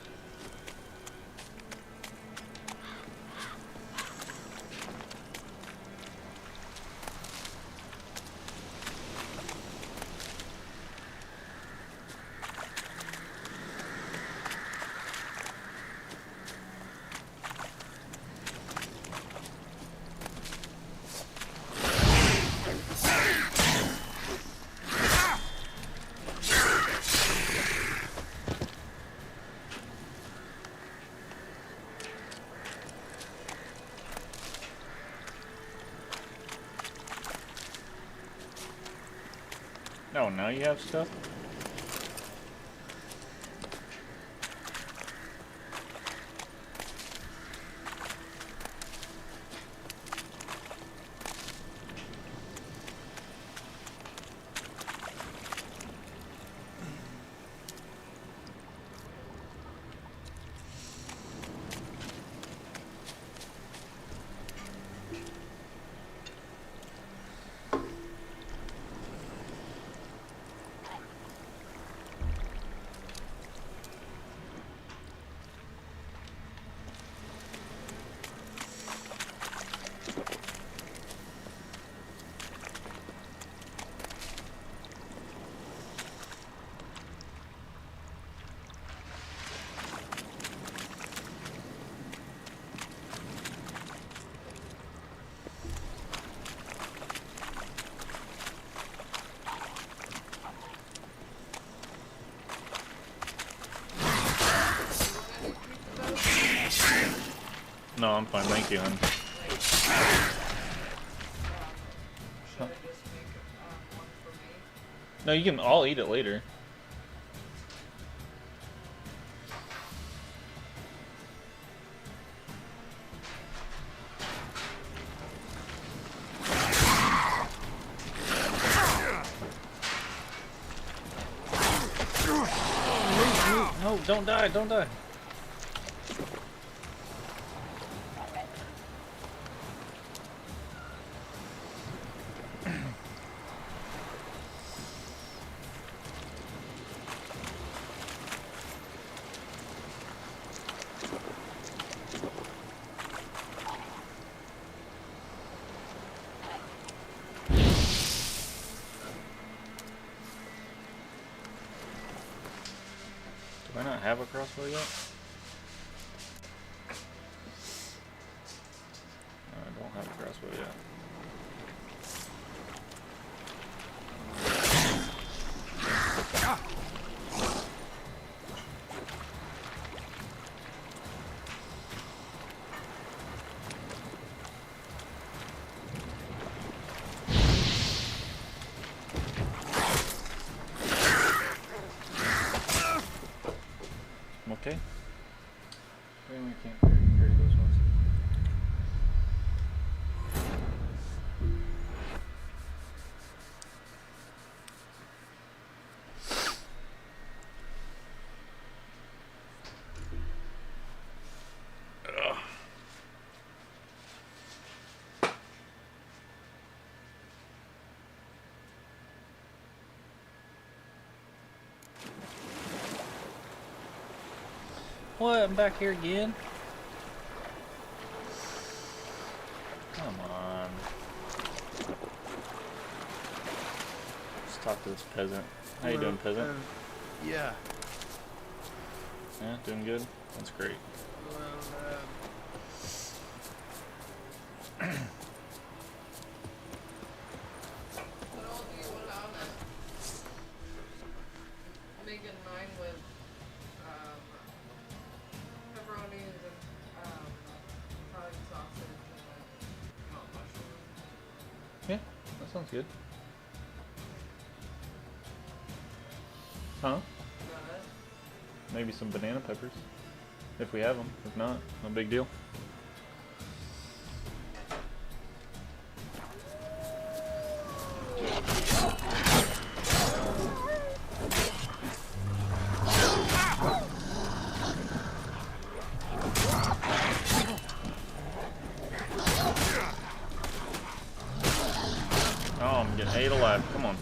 No, now you have stuff? No, I'm fine, thank you, hon. No, you can all eat it later. No, don't die, don't die. Do I not have a crossbow yet? No, I don't have a crossbow yet. Okay. We can't carry those ones. Ugh. What? I'm back here again? Come on. Let's talk to this peasant. How you doing, peasant? Yeah. Yeah, doing good? That's great. Making mine with pepperonis and garlic sausage and mushrooms. Yeah, that sounds good. Huh? Maybe some banana peppers. If we have them. If not, no big deal. Oh, I'm getting ate alive. Come on.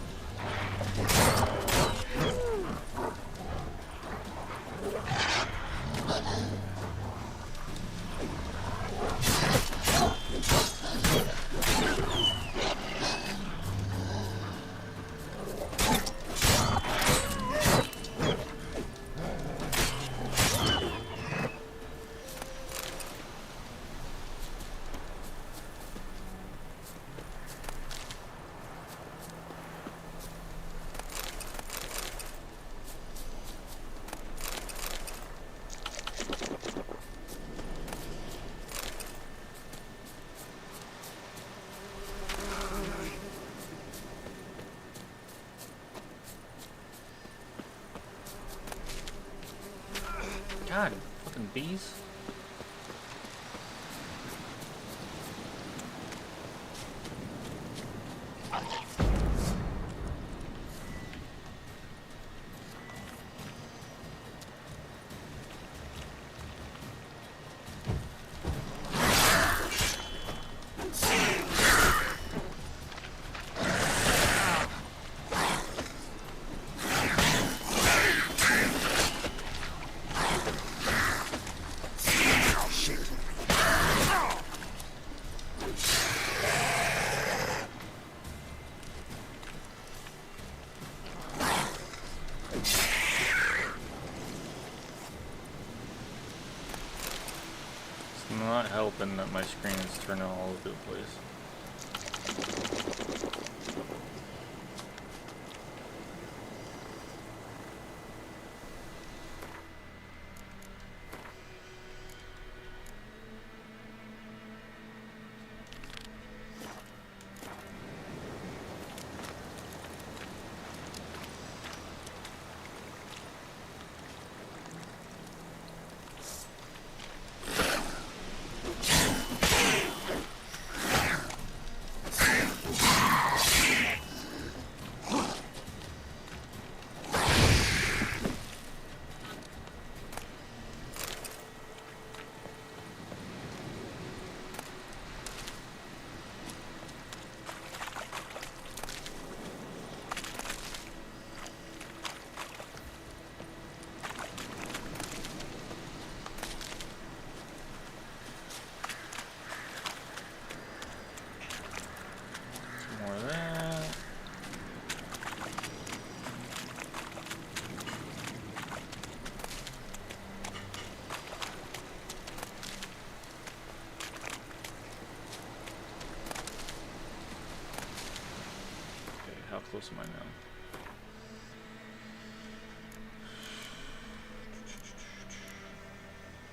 God, fucking bees. Not helping that my screen is turning all over the place. close am I now?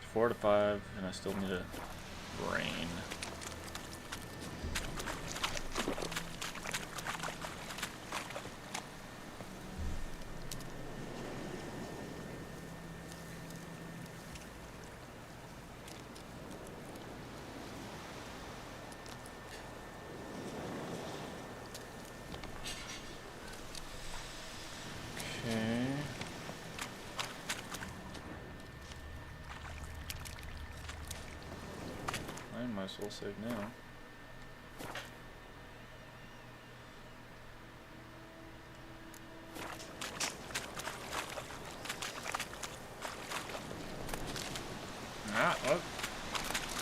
It's 4 to 5, and I still need a brain. Might as well save now. Ah, look.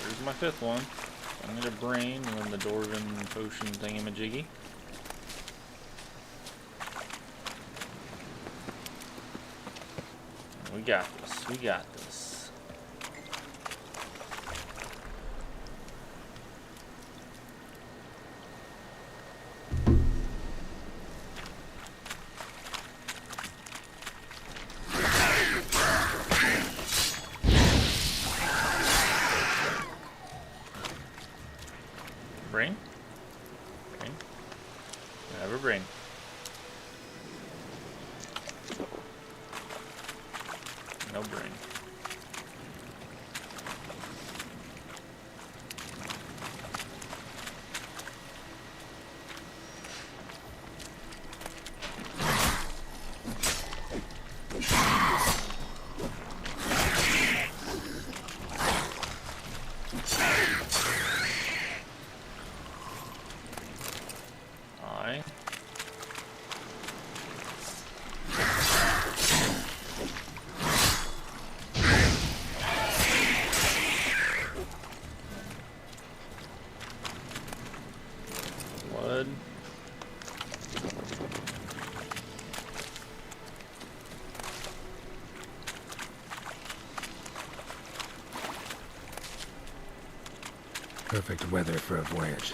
There's my 5th one. I need a brain and then the Dwarven potion thingamajiggy. We got this. We got this. Brain? Brain? I have a brain. No brain. Perfect weather for a voyage.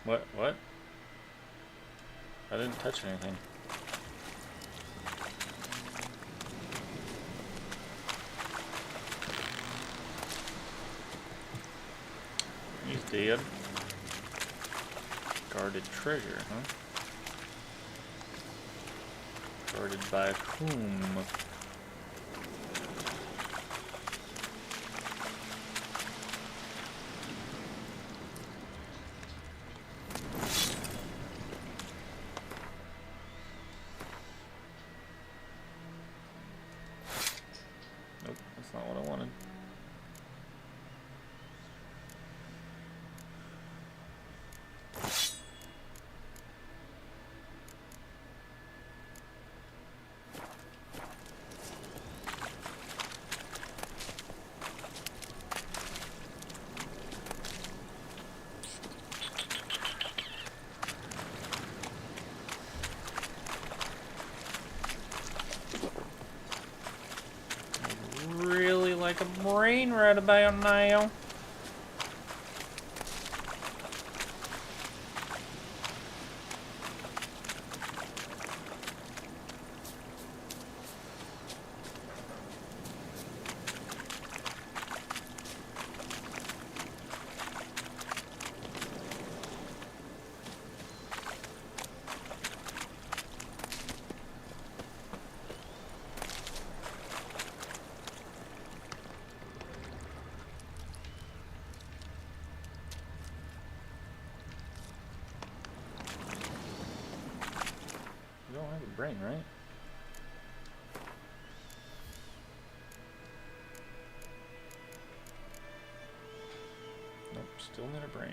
What? I didn't touch anything. He's dead. Guarded treasure, huh? Guarded by whom? Like a brain right about now. You don't have a brain, right? Nope, still need a brain.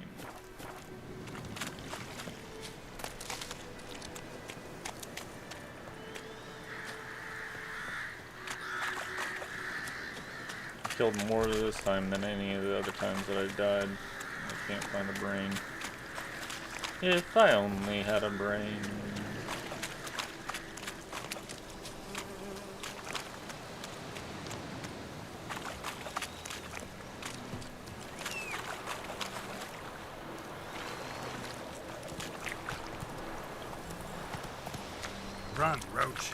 I killed more this time than any of the other times that I died. I can't find a brain. If I only had a brain. Run, Roach.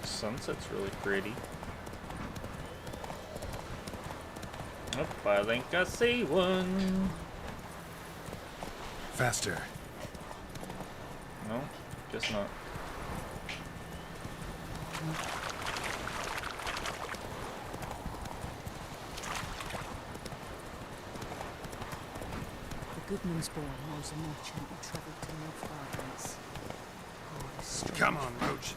Sunset's really pretty. Oh, I think I see one. Faster. No, guess not. The goodman's boy knows a merchant who travelled to North Gardens. Oh, the strange. Come on, Roach.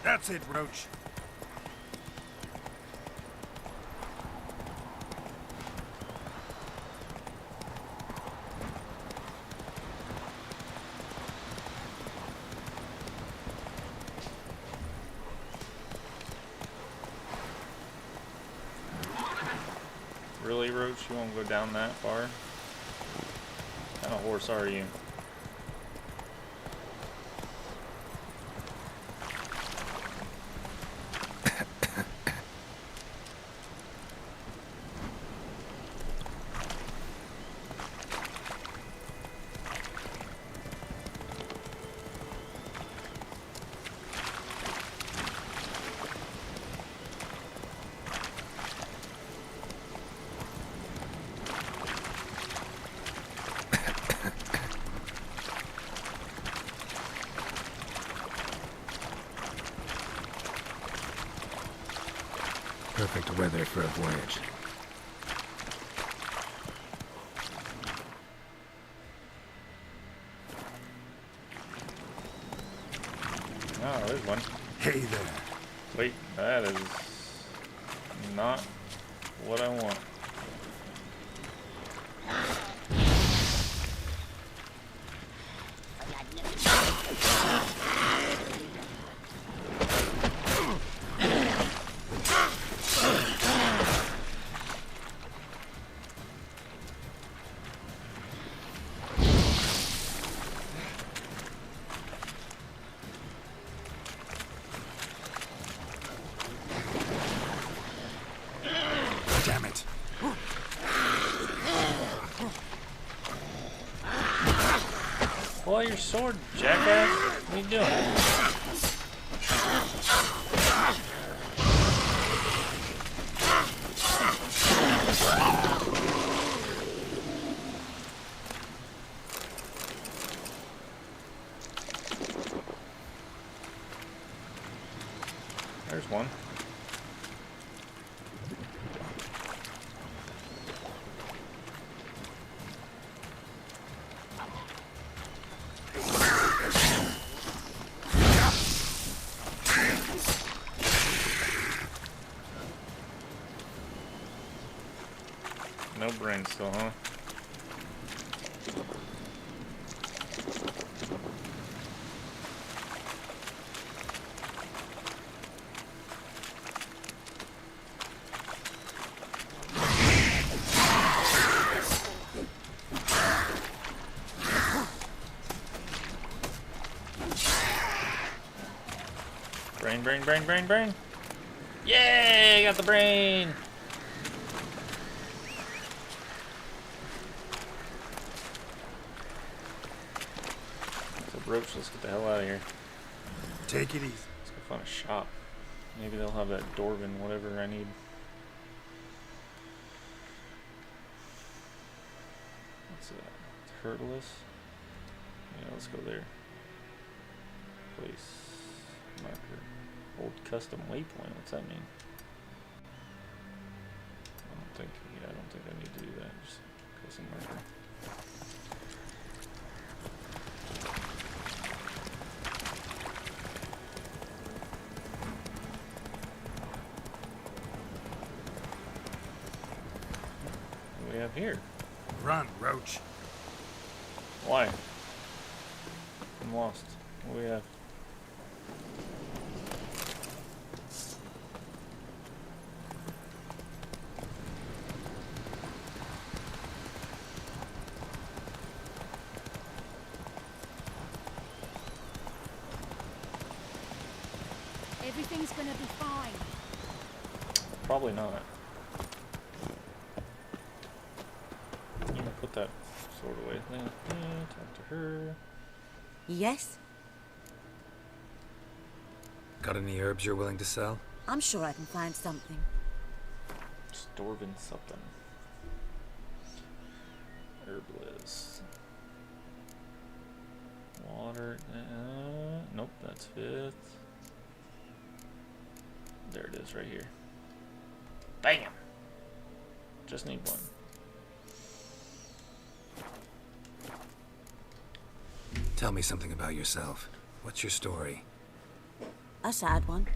That's it, Roach. Really, Roach? You won't go down that far? What kind of horse are you? Perfect weather for a voyage. Oh, there's one. Hey there. Wait, that is not what I want. Damn it. Pull out your sword, jackass. What are you doing? There's one. No brain still, huh? Brain. Yay, got the brain. So Roach, let's get the hell out of here. Take it easy. Let's go find a shop. Maybe they'll have that Dwarven whatever I need. What's that? Turtleless? Yeah, let's go there. Place marker. Old custom waypoint. What's that mean? I don't think I need to do that. Just custom marker. What do we have here? Run, Roach. Why? I'm lost. What do we have? Everything's gonna be fine. Probably not. Yeah, put that sword away. Talk to her. Yes? Got any herbs you're willing to sell? I'm sure I can find something. Dwarven something. Herbalist. Water. Nope, that's 5th. There it is, right here. Bam! Just need one. Tell me something about yourself. What's your story? A sad one.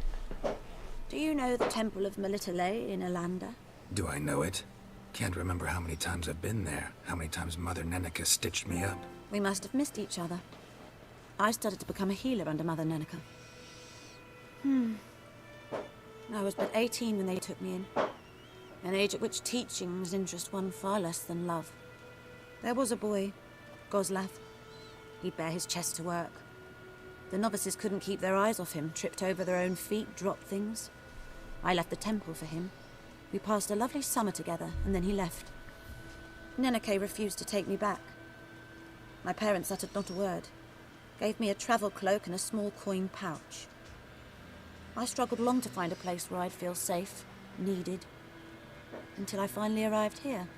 Do you know the Temple of Melitele in Alanda? Do I know it? Can't remember how many times I've been there, how many times Mother Nenica stitched me up. We must have missed each other. I started to become a healer under Mother Nenica. I was but 18 when they took me in. An age at which teachings interest one far less than love. There was a boy, Goslav. He'd bare his chest to work. The novices couldn't keep their eyes off him, tripped over their own feet, dropped things. I left the temple for him. We passed a lovely summer together, and then he left. Nenike refused to take me back. My parents uttered not a word. Gave me a travel cloak and a small coin pouch. I struggled long to find a place where I'd feel safe, needed, until I finally arrived here.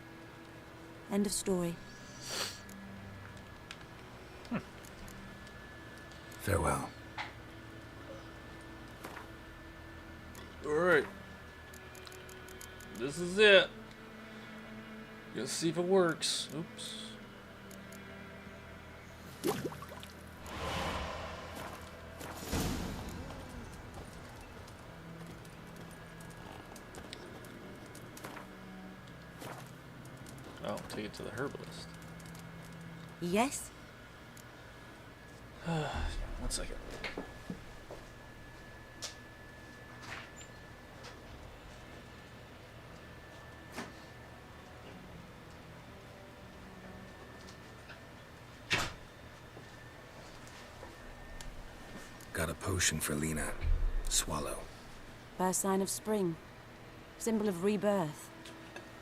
End of story. Farewell. Alright. This is it. Let's see if it works. Oops. Oh, take it to the herbalist. Yes? 1 second. Got a potion for Lena. Swallow. First sign of spring. Symbol of rebirth.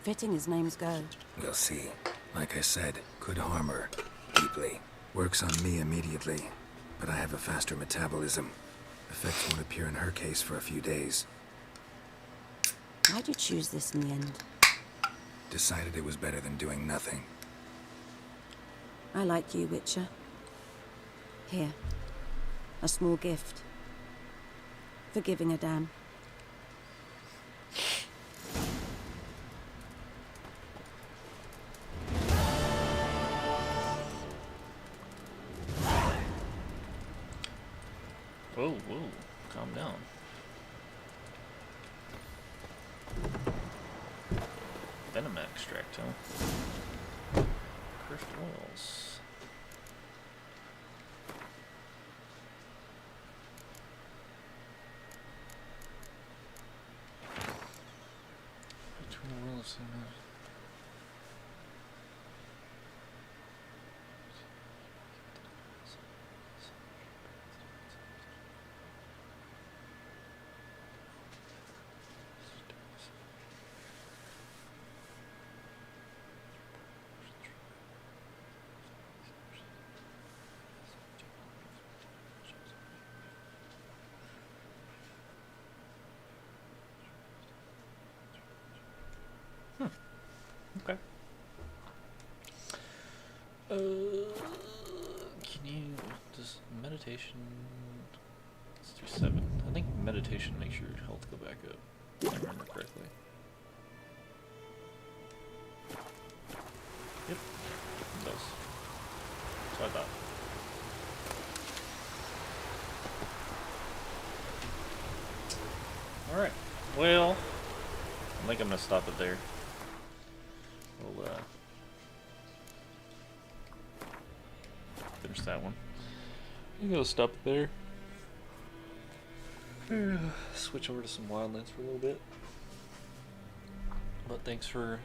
Fitting as names go. We'll see. Like I said, could harm her. Deeply. Works on me immediately. But I have a faster metabolism. Effects won't appear in her case for a few days. Why'd you choose this in the end? Decided it was better than doing nothing. I like you, Witcher. Here. A small gift. For giving a damn. Whoa, whoa, calm down. Venom extract, huh? Cursed oils. Between the will of some Okay. Can you does meditation? Let's do 7. I think meditation makes your health go back up. If I remember correctly. Yep, it does. So I thought. All right. Well, I think I'm gonna stop it there. We'll finish that one. You go stop it there. switch over to some Wildlands for a little bit. But thanks for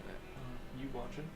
you watching.